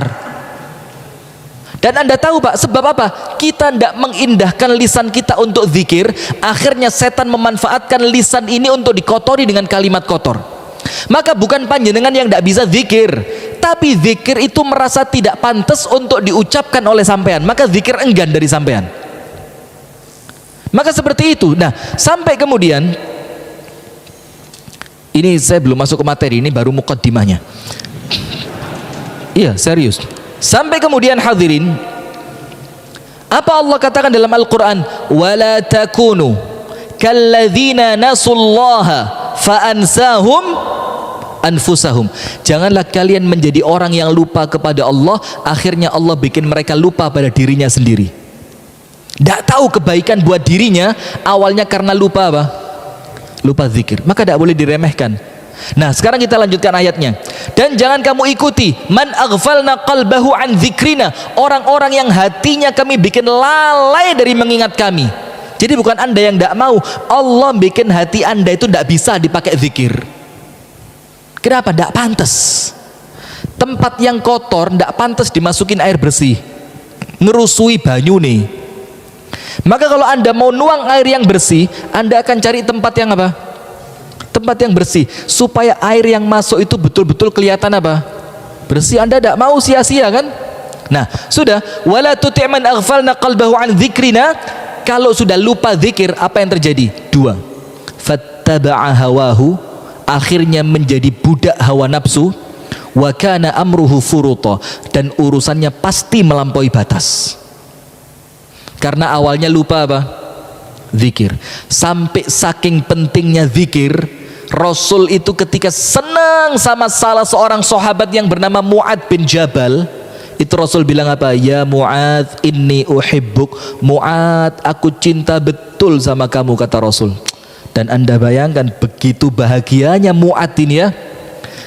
Speaker 2: Dan Anda tahu, Pak, sebab apa? Kita tidak mengindahkan lisan kita untuk zikir. Akhirnya setan memanfaatkan lisan ini untuk dikotori dengan kalimat kotor. Maka bukan panjenengan yang tidak bisa zikir, tapi zikir itu merasa tidak pantas untuk diucapkan oleh sampean, maka zikir enggan dari sampean. Maka seperti itu. Nah, sampai kemudian ini saya belum masuk ke materi, ini baru muqaddimahnya. Iya, serius. Sampai kemudian hadirin, apa Allah katakan dalam Al-Quran? Wala takunu kalladzina nasullaha fa'ansahum anfusahum. Janganlah kalian menjadi orang yang lupa kepada Allah, akhirnya Allah bikin mereka lupa pada dirinya sendiri. Tidak tahu kebaikan buat dirinya, awalnya karena lupa apa? Lupa zikir. Maka tidak boleh diremehkan. Nah, sekarang kita lanjutkan ayatnya. Dan jangan kamu ikuti man aghfalna qalbahu an dzikrina, orang-orang yang hatinya kami bikin lalai dari mengingat kami. Jadi bukan Anda yang tidak mau, Allah bikin hati Anda itu tidak bisa dipakai zikir. Kenapa? Tidak pantas. Tempat yang kotor tidak pantas dimasukin air bersih, ngerusui banyu nih. Maka kalau Anda mau nuang air yang bersih, Anda akan cari tempat yang apa? Tempat yang bersih, supaya air yang masuk itu betul-betul kelihatan apa? Bersih. Anda tidak mau sia-sia kan? Nah, sudah. Wala tuti' man aghfalna qalbahu an dzikrina. Kalau sudah lupa zikir, apa yang terjadi? 2. Fattaba'a hawahu, akhirnya menjadi budak hawa nafsu. Wa kana amruhu furuta, dan urusannya pasti melampaui batas. Karena awalnya lupa apa? Zikir. Sampai saking pentingnya zikir, Rasul itu ketika senang sama salah seorang sahabat yang bernama Mu'ad bin Jabal, itu Rasul bilang apa? Ya Mu'ad, inni uhibbuk. Mu'ad, aku cinta betul sama kamu, kata Rasul. Dan Anda bayangkan begitu bahagianya Mu'adz ini ya.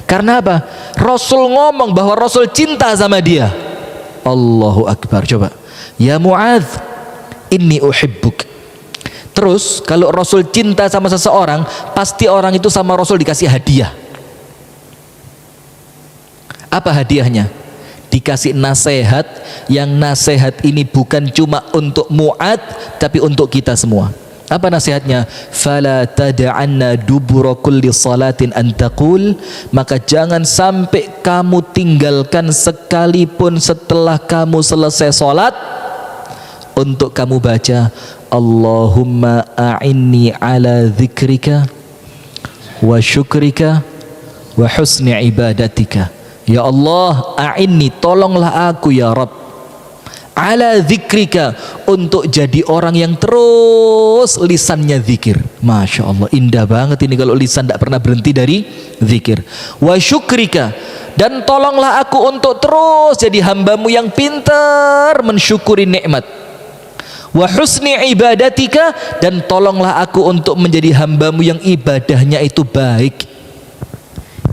Speaker 2: Karena apa? Rasul ngomong bahwa Rasul cinta sama dia. Allahu Akbar. Coba, ya Mu'adz, inni uhibbuk. Terus kalau Rasul cinta sama seseorang, pasti orang itu sama Rasul dikasih hadiah. Apa hadiahnya? Dikasih nasihat, yang nasihat ini bukan cuma untuk Mu'adz tapi untuk kita semua. Apa nasihatnya? Fala tad'anna dubura kulli salatin an taqul, maka jangan sampai kamu tinggalkan sekalipun setelah kamu selesai salat untuk kamu baca Allahumma a'inni ala dzikrika wa syukrika wa husni ibadatika. Ya Allah, a'inni, tolonglah aku ya Rabb, ala dzikrika, untuk jadi orang yang terus lisannya zikir. Masya Allah, indah banget ini kalau lisan tidak pernah berhenti dari zikir. Wa syukrika, dan tolonglah aku untuk terus jadi hambamu yang pintar mensyukuri nikmat. Wa husni ibadatika, dan tolonglah aku untuk menjadi hambamu yang ibadahnya itu baik.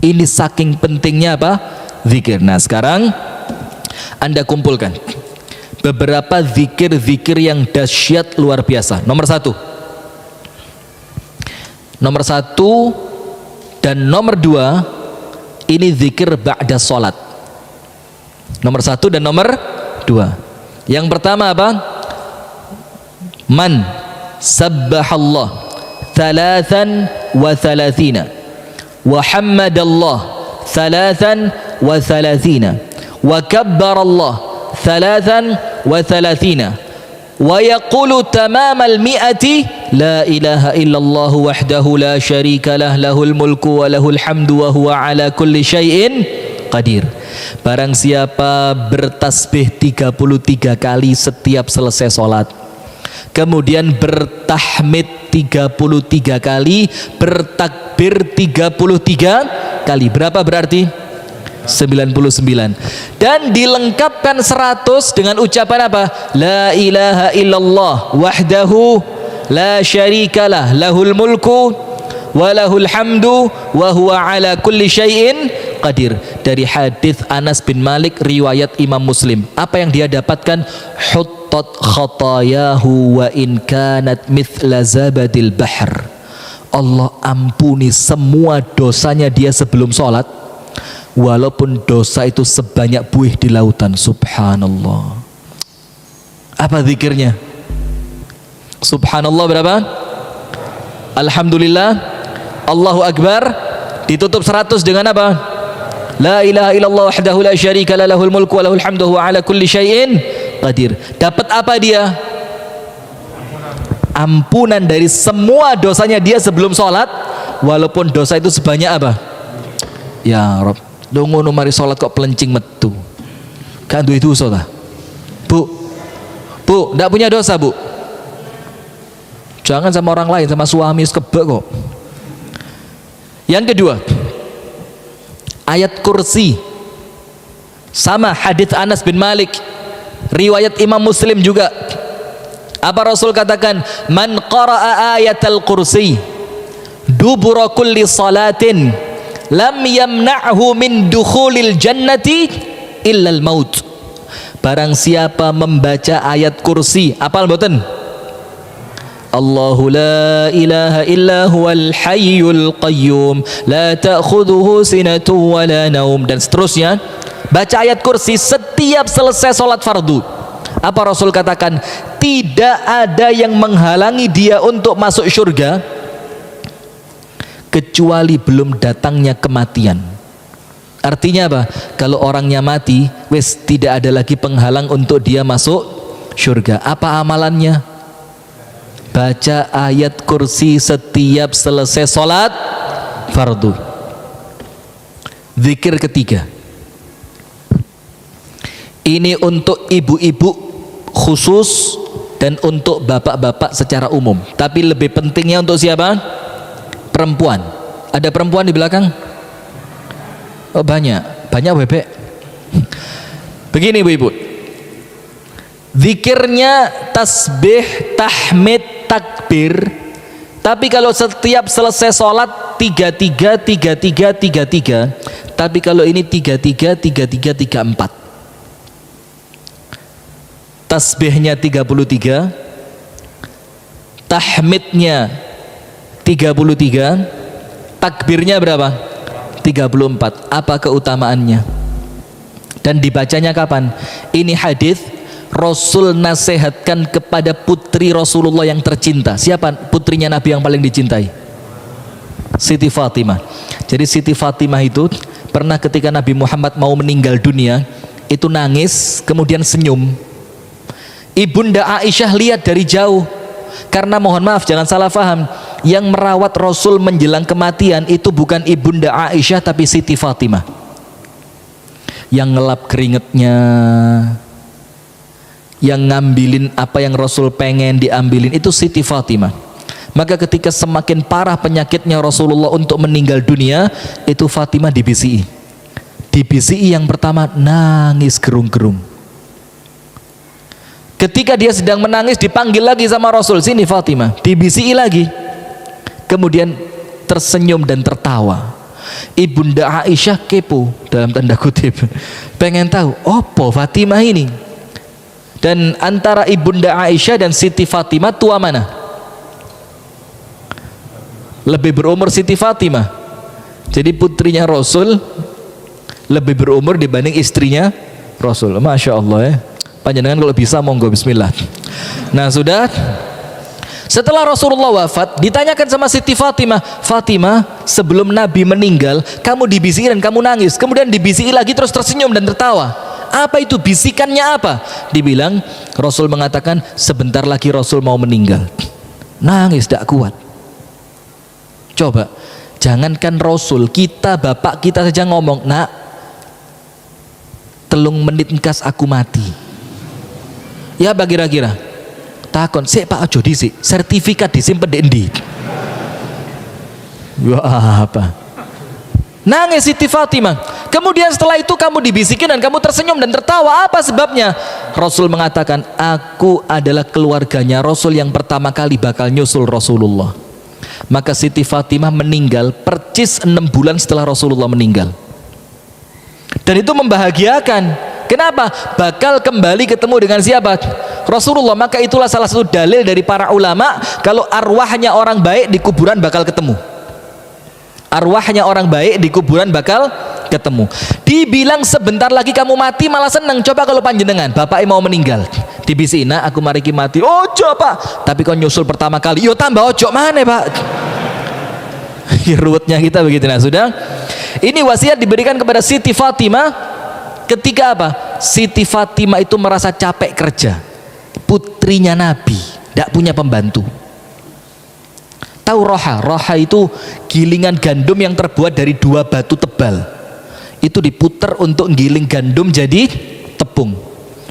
Speaker 2: Ini saking pentingnya apa? Zikir. Nah sekarang Anda kumpulkan beberapa zikir-zikir yang dahsyat luar biasa. Nomor satu dan nomor dua, ini zikir ba'da sholat. Nomor satu dan nomor dua. Yang pertama apa? Man sabbahallah thalathan wa thalathina wa hammadallah thalathan wa thalathina wa kabbarallah thalathan wa thalathina wa yaqulu tamamal mi'ati la ilaha illallah wahdahu la syarika lah lahul mulku wa lahul hamdu wa huwa ala kulli syai'in qadir. Barang siapa bertasbih 33 kali setiap selesai sholat, kemudian bertahmid 33 kali, bertakbir 33 kali, berapa berarti? 99. Dan dilengkapkan 100 dengan ucapan apa? La ilaha illallah wahdahu la syarikalah lahul mulku wa lahul hamdu wa huwa ala kulli syai'in qadir. Dari hadis Anas bin Malik riwayat Imam Muslim. Apa yang dia dapatkan? Huttat khatayahu wa in kanat mithla zabadil bahr. Allah ampuni semua dosanya dia sebelum sholat, walaupun dosa itu sebanyak buih di lautan. Subhanallah. Apa zikirnya? Subhanallah berapa? Alhamdulillah, Allahu Akbar, ditutup 100 dengan apa? La ilaha illallah wahdahu la syarika lah lahul mulku wa lahul hamdu wa ala kulli syai'in qadir. Dapat apa dia? Ampunan dari semua dosanya dia sebelum sholat, walaupun dosa itu sebanyak apa? Ya Rob, dongo mari sholat kok pelencing metu. Kan duwe dosa ta? Bu, enggak punya dosa, Bu. Jangan sama orang lain, sama suami kebek kok. Yang kedua, ayat kursi. Sama hadis Anas bin Malik, riwayat Imam Muslim juga. Apa Rasul katakan? Man qara'a ayatal kursi dubura kulli salatin lam yamna'hu min dukhulil jannati illal maut. Barang siapa membaca ayat kursi, apal mboten? Allahu la ilaha illa huwal hayyul qayyum la ta'khudhuhu sinatun wa la naum, dan seterusnya. Baca ayat kursi setiap selesai sholat fardu. Apa Rasul katakan? Tidak ada yang menghalangi dia untuk masuk surga kecuali belum datangnya kematian. Artinya apa? Kalau orangnya mati, wes tidak ada lagi penghalang untuk dia masuk surga. Apa amalannya? Baca ayat kursi setiap selesai sholat fardu. Zikir ketiga, ini untuk ibu-ibu khusus dan untuk bapak-bapak secara umum, tapi lebih pentingnya untuk siapa? Perempuan. Ada perempuan di belakang? Oh banyak bebek. Begini ibu-ibu, zikirnya tasbih, tahmid, takbir Tapi kalau setiap selesai sholat 33, tapi kalau ini 33, 34. Tasbihnya 33, tahmidnya 33, takbirnya berapa? 34. Apa keutamaannya? Dan dibacanya kapan? Ini hadis Rasul nasihatkan kepada putri Rasulullah yang tercinta. Siapa putrinya Nabi yang paling dicintai? Siti Fatimah. Jadi Siti Fatimah itu pernah ketika Nabi Muhammad mau meninggal dunia, itu nangis kemudian senyum. Ibunda Aisyah lihat dari jauh. Karena mohon maaf jangan salah paham, yang merawat Rasul menjelang kematian itu bukan Ibunda Aisyah tapi Siti Fatimah. Yang ngelap keringetnya, yang ngambilin apa yang Rasul pengen diambilin itu Siti Fatimah. Maka ketika semakin parah penyakitnya Rasulullah untuk meninggal dunia, itu Fatimah dibisiki. Dibisiki yang pertama nangis gerung-gerung. Ketika dia sedang menangis dipanggil lagi sama Rasul, sini Fatimah, dibisiki lagi. Kemudian tersenyum dan tertawa. Ibunda Aisyah kepo dalam tanda kutip, pengen tahu opo Fatimah ini. Dan antara Ibunda Aisyah dan Siti Fatimah tua mana? Lebih berumur Siti Fatimah. Jadi putrinya Rasul lebih berumur dibanding istrinya Rasul. Masya Allah ya. Panjenengan kalau bisa monggo bismillah. Nah sudah. Setelah Rasulullah wafat, ditanyakan sama Siti Fatimah, Fatimah sebelum Nabi meninggal kamu dibisiki dan kamu nangis, kemudian dibisiki lagi terus tersenyum dan tertawa. Apa itu bisikannya apa? Dibilang Rasul mengatakan sebentar lagi Rasul mau meninggal. Nangis tidak kuat. Coba jangankan Rasul, kita bapak kita saja ngomong, nak 3 menit engkas aku mati. Ya apa kira-kira? Takon, sik Pak aja dhisik, sertifikat disimpen di endi? Ya apa? Nangis Siti Fatimah. Kemudian setelah itu kamu dibisikin dan kamu tersenyum dan tertawa. Apa sebabnya? Rasul mengatakan, aku adalah keluarganya Rasul yang pertama kali bakal nyusul Rasulullah. Maka Siti Fatimah meninggal percis 6 bulan setelah Rasulullah meninggal. Dan itu membahagiakan. Kenapa? Bakal kembali ketemu dengan siapa? Rasulullah. Maka itulah salah satu dalil dari para ulama, kalau arwahnya orang baik di kuburan bakal ketemu. Arwahnya orang baik di kuburan bakal ketemu. Dibilang sebentar lagi kamu mati malah seneng. Coba kalau panjenengan bapaknya mau meninggal, dibisi, nak aku mariki mati. Ojo Pak, tapi kau nyusul pertama kali, yo tambah ojo mana Pak. Ruwetnya kita begitu. Nah sudah. Ini wasiat diberikan kepada Siti Fatimah ketika apa? Siti Fatimah itu merasa capek kerja. Putrinya Nabi, tidak punya pembantu. Tahu roha? Roha itu gilingan gandum yang terbuat dari 2 batu tebal. Itu diputer untuk giling gandum jadi tepung.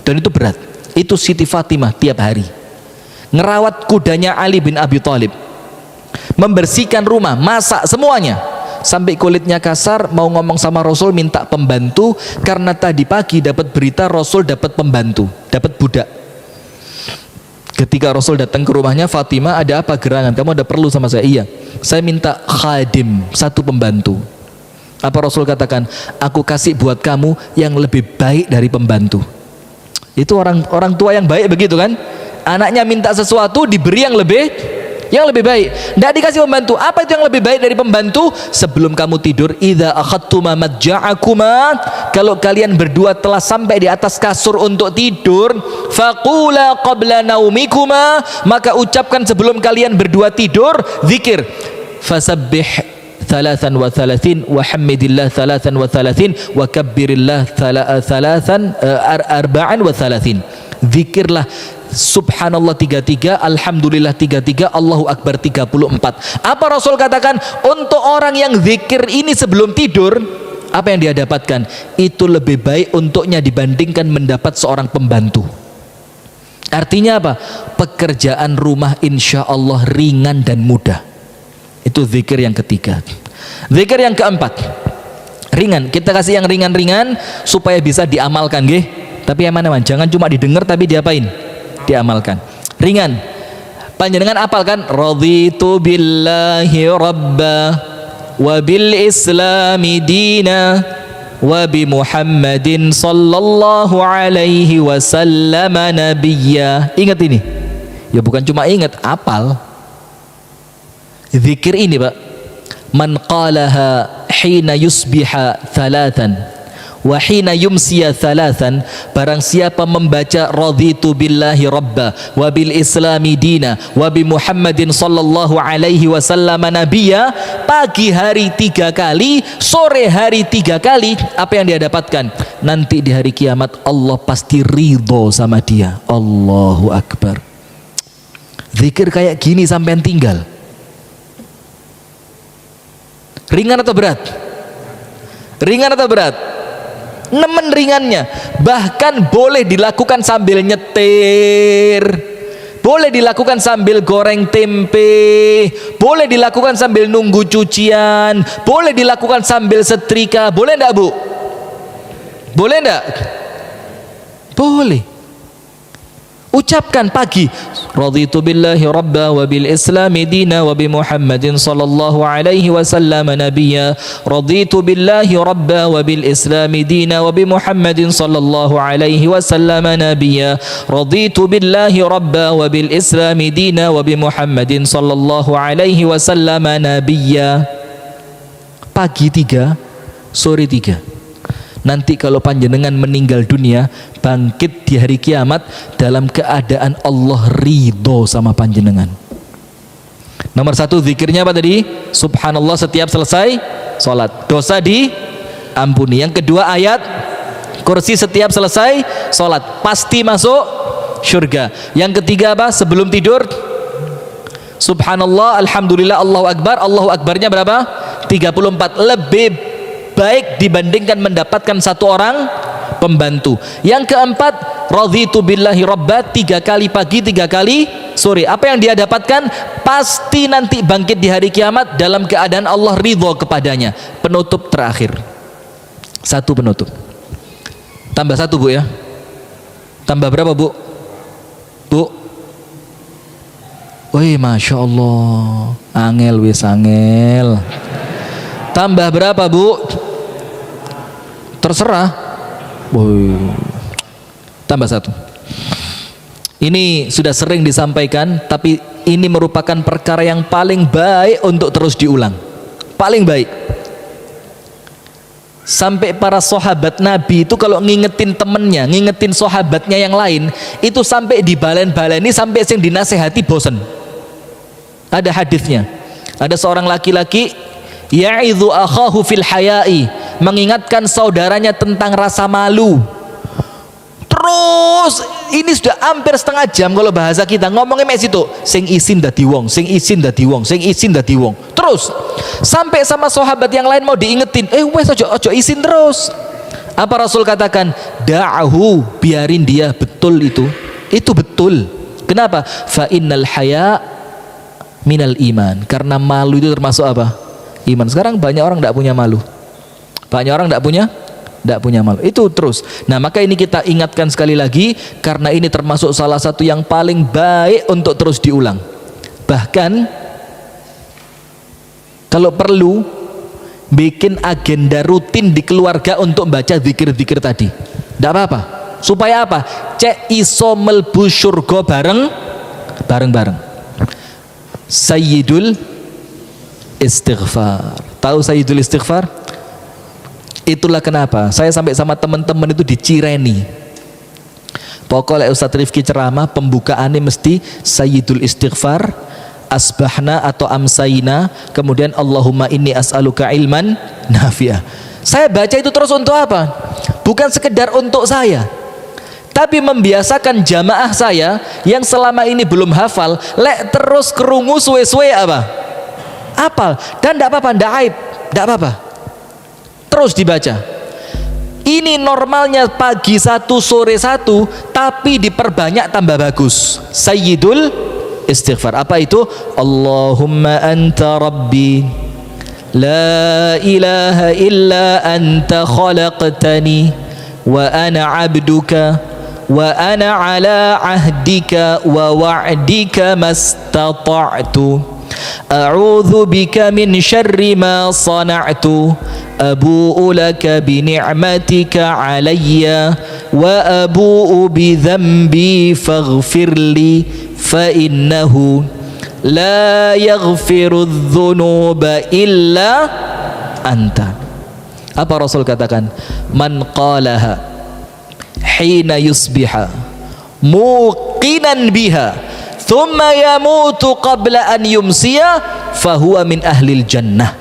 Speaker 2: Dan itu berat. Itu Siti Fatimah tiap hari. Ngerawat kudanya Ali bin Abi Thalib. Membersihkan rumah, masak semuanya. Sampai kulitnya kasar, mau ngomong sama Rasul minta pembantu karena tadi pagi dapat berita Rasul dapat pembantu, dapat budak. Ketika Rasul datang ke rumahnya, Fatimah, ada apa gerangan? Kamu ada perlu sama saya? Iya, saya minta khadim, 1 pembantu. Apa Rasul katakan? Aku kasih buat kamu yang lebih baik dari pembantu. Itu orang tua yang baik begitu kan? Anaknya minta sesuatu diberi yang lebih baik. Tidak dikasih pembantu. Apa itu yang lebih baik dari pembantu? Sebelum kamu tidur, idza akhadtuma madja'akuma, kalau kalian berdua telah sampai di atas kasur untuk tidur, faqula qabla naumikuma, maka ucapkan sebelum kalian berdua tidur zikir, fasabbih 33 wa hamidillah 33 wa kabbirillah 34. Zikirlah Subhanallah 33, Alhamdulillah 33, Allahu Akbar 34. Apa Rasul katakan? Untuk orang yang zikir ini sebelum tidur, apa yang dia dapatkan? Itu lebih baik untuknya dibandingkan mendapat seorang pembantu. Artinya apa? Pekerjaan rumah insya Allah ringan dan mudah. Itu zikir yang ketiga. Zikir yang keempat, ringan. Kita kasih yang ringan-ringan supaya bisa diamalkan, nggih. Tapi yang mana? Jangan cuma didengar tapi diapain? Diamalkan. Ringan. Panjenengan apal kan? Raditu billahi rabba wa bil islami dina wa bi Muhammadin sallallahu alaihi wasallam nabiyya. Ingat ini. Ya bukan cuma ingat, apal. Zikir ini, Pak. Man qalaha hina yusbiha thalathan wa hina yumsiya thalathan, barang siapa membaca raditu billahi rabba wa bil islami dina wa bi Muhammadin sallallahu alaihi wasallam nabiyya, pagi hari 3 kali, sore hari 3 kali, apa yang dia dapatkan? Nanti di hari kiamat Allah pasti ridho sama dia. Allahu Akbar. Zikir kayak gini sampai tinggal. Ringan atau berat? Ringan atau berat? Nemen ringannya. Bahkan boleh dilakukan sambil nyetir, boleh dilakukan sambil goreng tempe, boleh dilakukan sambil nunggu cucian, boleh dilakukan sambil setrika. Boleh enggak, Bu? Boleh enggak? Boleh. Ucapkan pagi, raditu billahi rabba wa bil islami dina wa bi Muhammadin sallallahu alaihi wasallam nabiyya, raditu billahi rabba wa bil islami dina wa bi Muhammadin sallallahu alaihi wasallam nabiyya, raditu billahi rabba wa bil islami dina wa bi Muhammadin sallallahu alaihi wasallam nabiyya. Pagi 3, sore 3. Nanti kalau panjenengan meninggal dunia, bangkit di hari kiamat dalam keadaan Allah ridho sama panjenengan. Nomor 1 zikirnya apa tadi? Subhanallah setiap selesai sholat, dosa diampuni. Yang kedua ayat kursi setiap selesai sholat, pasti masuk surga. Yang ketiga apa? Sebelum tidur Subhanallah, Alhamdulillah, Allahu Akbar. Allahu Akbarnya berapa? 34. Lebih baik dibandingkan mendapatkan 1 orang pembantu. Yang keempat, raditu billahi rabba, 3 kali pagi 3 kali sore. Apa yang dia dapatkan? Pasti nanti bangkit di hari kiamat dalam keadaan Allah ridho kepadanya. Penutup terakhir, 1 penutup. Tambah 1, Bu, ya. Tambah berapa, Bu? Bu? Wih, Masya Allah, angel wis angel. Tambah berapa, Bu? Terserah. Woi. Tambah 1. Ini sudah sering disampaikan, tapi ini merupakan perkara yang paling baik untuk terus diulang. Paling baik. Sampai para sahabat Nabi itu kalau ngingetin temennya, ngingetin sahabatnya yang lain, itu sampai dibalen-baleni, sampai sing dinasehati bosen. Ada hadisnya. Ada seorang laki-laki ya'idhu akhahu fil haya'i, mengingatkan saudaranya tentang rasa malu. Terus ini sudah hampir setengah jam kalau bahasa kita ngomongnya mek situ, sing isin dadi wong, sing isin dadi wong, sing isin dadi wong. Terus sampai sama sahabat yang lain mau diingetin, wes ojo isin terus. Apa Rasul katakan? Da'ahu, biarin dia, betul itu betul. Kenapa? Fa innal haya minal iman, karena malu itu termasuk apa? Iman. Sekarang banyak orang tidak punya malu, banyak orang tidak punya malu, itu terus. Nah, maka ini kita ingatkan sekali lagi, karena ini termasuk salah satu yang paling baik untuk terus diulang. Bahkan kalau perlu bikin agenda rutin di keluarga untuk baca zikir-zikir tadi, tidak apa-apa. Supaya apa? Cek iso melbu syurga bareng-bareng. Sayyidul istighfar. Tahu Sayyidul istighfar? Itulah kenapa saya sampai sama teman-teman itu dicireni. Pokoknya Ustadz Rifki ceramah pembukaannya mesti Sayyidul istighfar, asbahna atau amsayna, kemudian Allahumma inni as'aluka ilman nafi'ah. Saya baca itu terus untuk apa? Bukan sekedar untuk saya, tapi membiasakan jamaah saya yang selama ini belum hafal, lek terus kerungu suwe-suwe apa? Hafal. Dan tidak apa-apa, tidak aib, tidak apa-apa. Terus dibaca. Ini normalnya pagi 1, sore 1, tapi diperbanyak tambah bagus. Sayyidul istighfar. Apa itu? Allahumma anta rabbi, la ilaha illa anta khalaqtani, wa ana abduka, wa ana ala ahdika wa wa'dika mastata'tu a'udzu bika min syarri ma sana'tu abu'u laka bi ni'matika 'alayya wa abu'u bi dhanbi faghfirli fa innahu la yaghfiru dzunuba illa anta. Apa Rasul katakan? Man qalaha hina yusbiha muqinan biha thumma yamutu qabla an yumsiya fahuwa min ahlil jannah.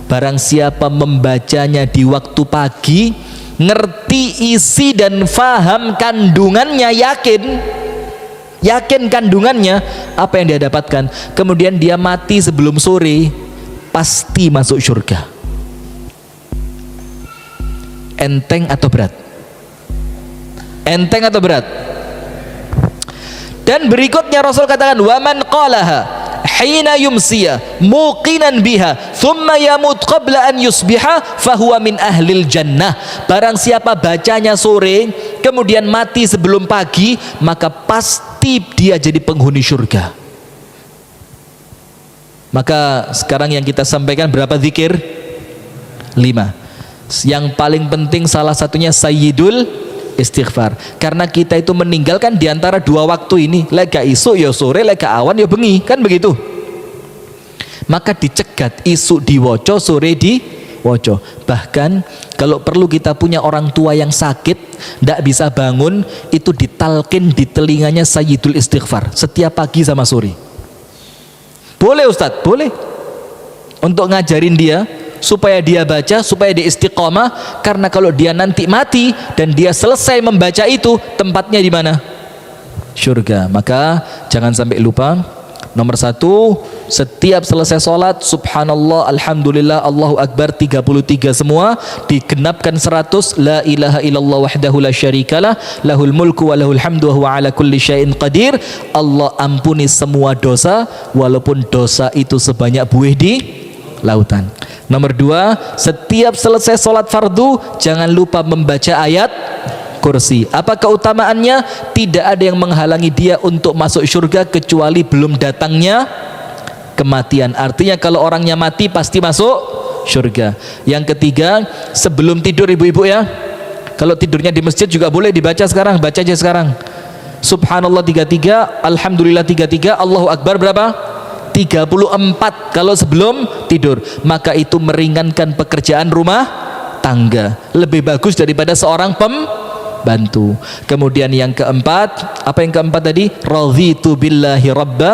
Speaker 2: Barang siapa membacanya di waktu pagi, ngerti isi dan faham kandungannya, yakin kandungannya, apa yang dia dapatkan, kemudian dia mati sebelum sore, pasti masuk surga. Enteng atau berat? Enteng atau berat? Dan berikutnya Rasul katakan, waman qalaha hina yumsiya muqinan biha thumma yamut qabla an yusbiha fahuwa min ahlil jannah. Barang siapa bacanya sore kemudian mati sebelum pagi, maka pasti dia jadi penghuni surga. Maka sekarang yang kita sampaikan berapa zikir? 5. Yang paling penting salah satunya sayyidul istighfar. Karena kita itu meninggalkan diantara dua waktu ini, lega isu ya sore, lega awan ya bengi, kan begitu. Maka dicegat, isu diwoco, sore diwoco. Bahkan kalau perlu kita punya orang tua yang sakit, tidak bisa bangun, itu ditalkin di telinganya sayyidul istighfar setiap pagi sama sore. Boleh Ustadz? Boleh. Untuk ngajarin dia supaya dia baca, supaya dia istiqomah. Karena kalau dia nanti mati dan dia selesai membaca itu, tempatnya di mana? Surga. Maka jangan sampai lupa. Nomor 1, setiap selesai sholat, subhanallah, alhamdulillah, Allahu Akbar 33 semua, digenapkan 100, la ilaha illallah wahdahu la syarikalah, lahul mulku wa lahul hamdu wa huwa ala kulli syai'in qadir. Allah ampuni semua dosa, walaupun dosa itu sebanyak buih di lautan. Nomor 2, setiap selesai sholat fardu, jangan lupa membaca ayat kursi. Apa keutamaannya? Tidak ada yang menghalangi dia untuk masuk surga kecuali belum datangnya kematian. Artinya kalau orangnya mati pasti masuk surga. Yang ketiga, sebelum tidur ibu-ibu ya, kalau tidurnya di masjid juga boleh dibaca sekarang, baca aja sekarang. Subhanallah 33, alhamdulillah 33, Allahu Akbar berapa? 34 kalau sebelum tidur. Maka itu meringankan pekerjaan rumah tangga, lebih bagus daripada seorang pembantu. Kemudian yang keempat, apa yang keempat tadi? Radhitu billahi rabba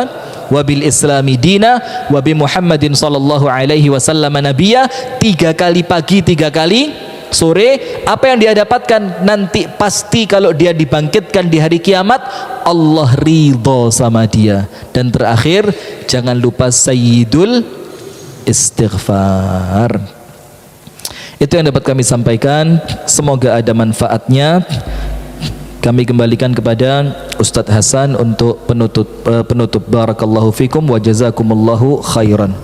Speaker 2: wa bil islami dina wa bi Muhammadin sallallahu alaihi wasallam nabiyya. 3 kali pagi, 3 kali sore. Apa yang dia dapatkan nanti? Pasti kalau dia dibangkitkan di hari kiamat, Allah ridho sama dia. Dan terakhir, jangan lupa sayyidul istighfar. Itu yang dapat kami sampaikan, semoga ada manfaatnya. Kami kembalikan kepada Ustadz Hasan untuk penutup. Barakallahu fikum wa jazakumullahu khairan.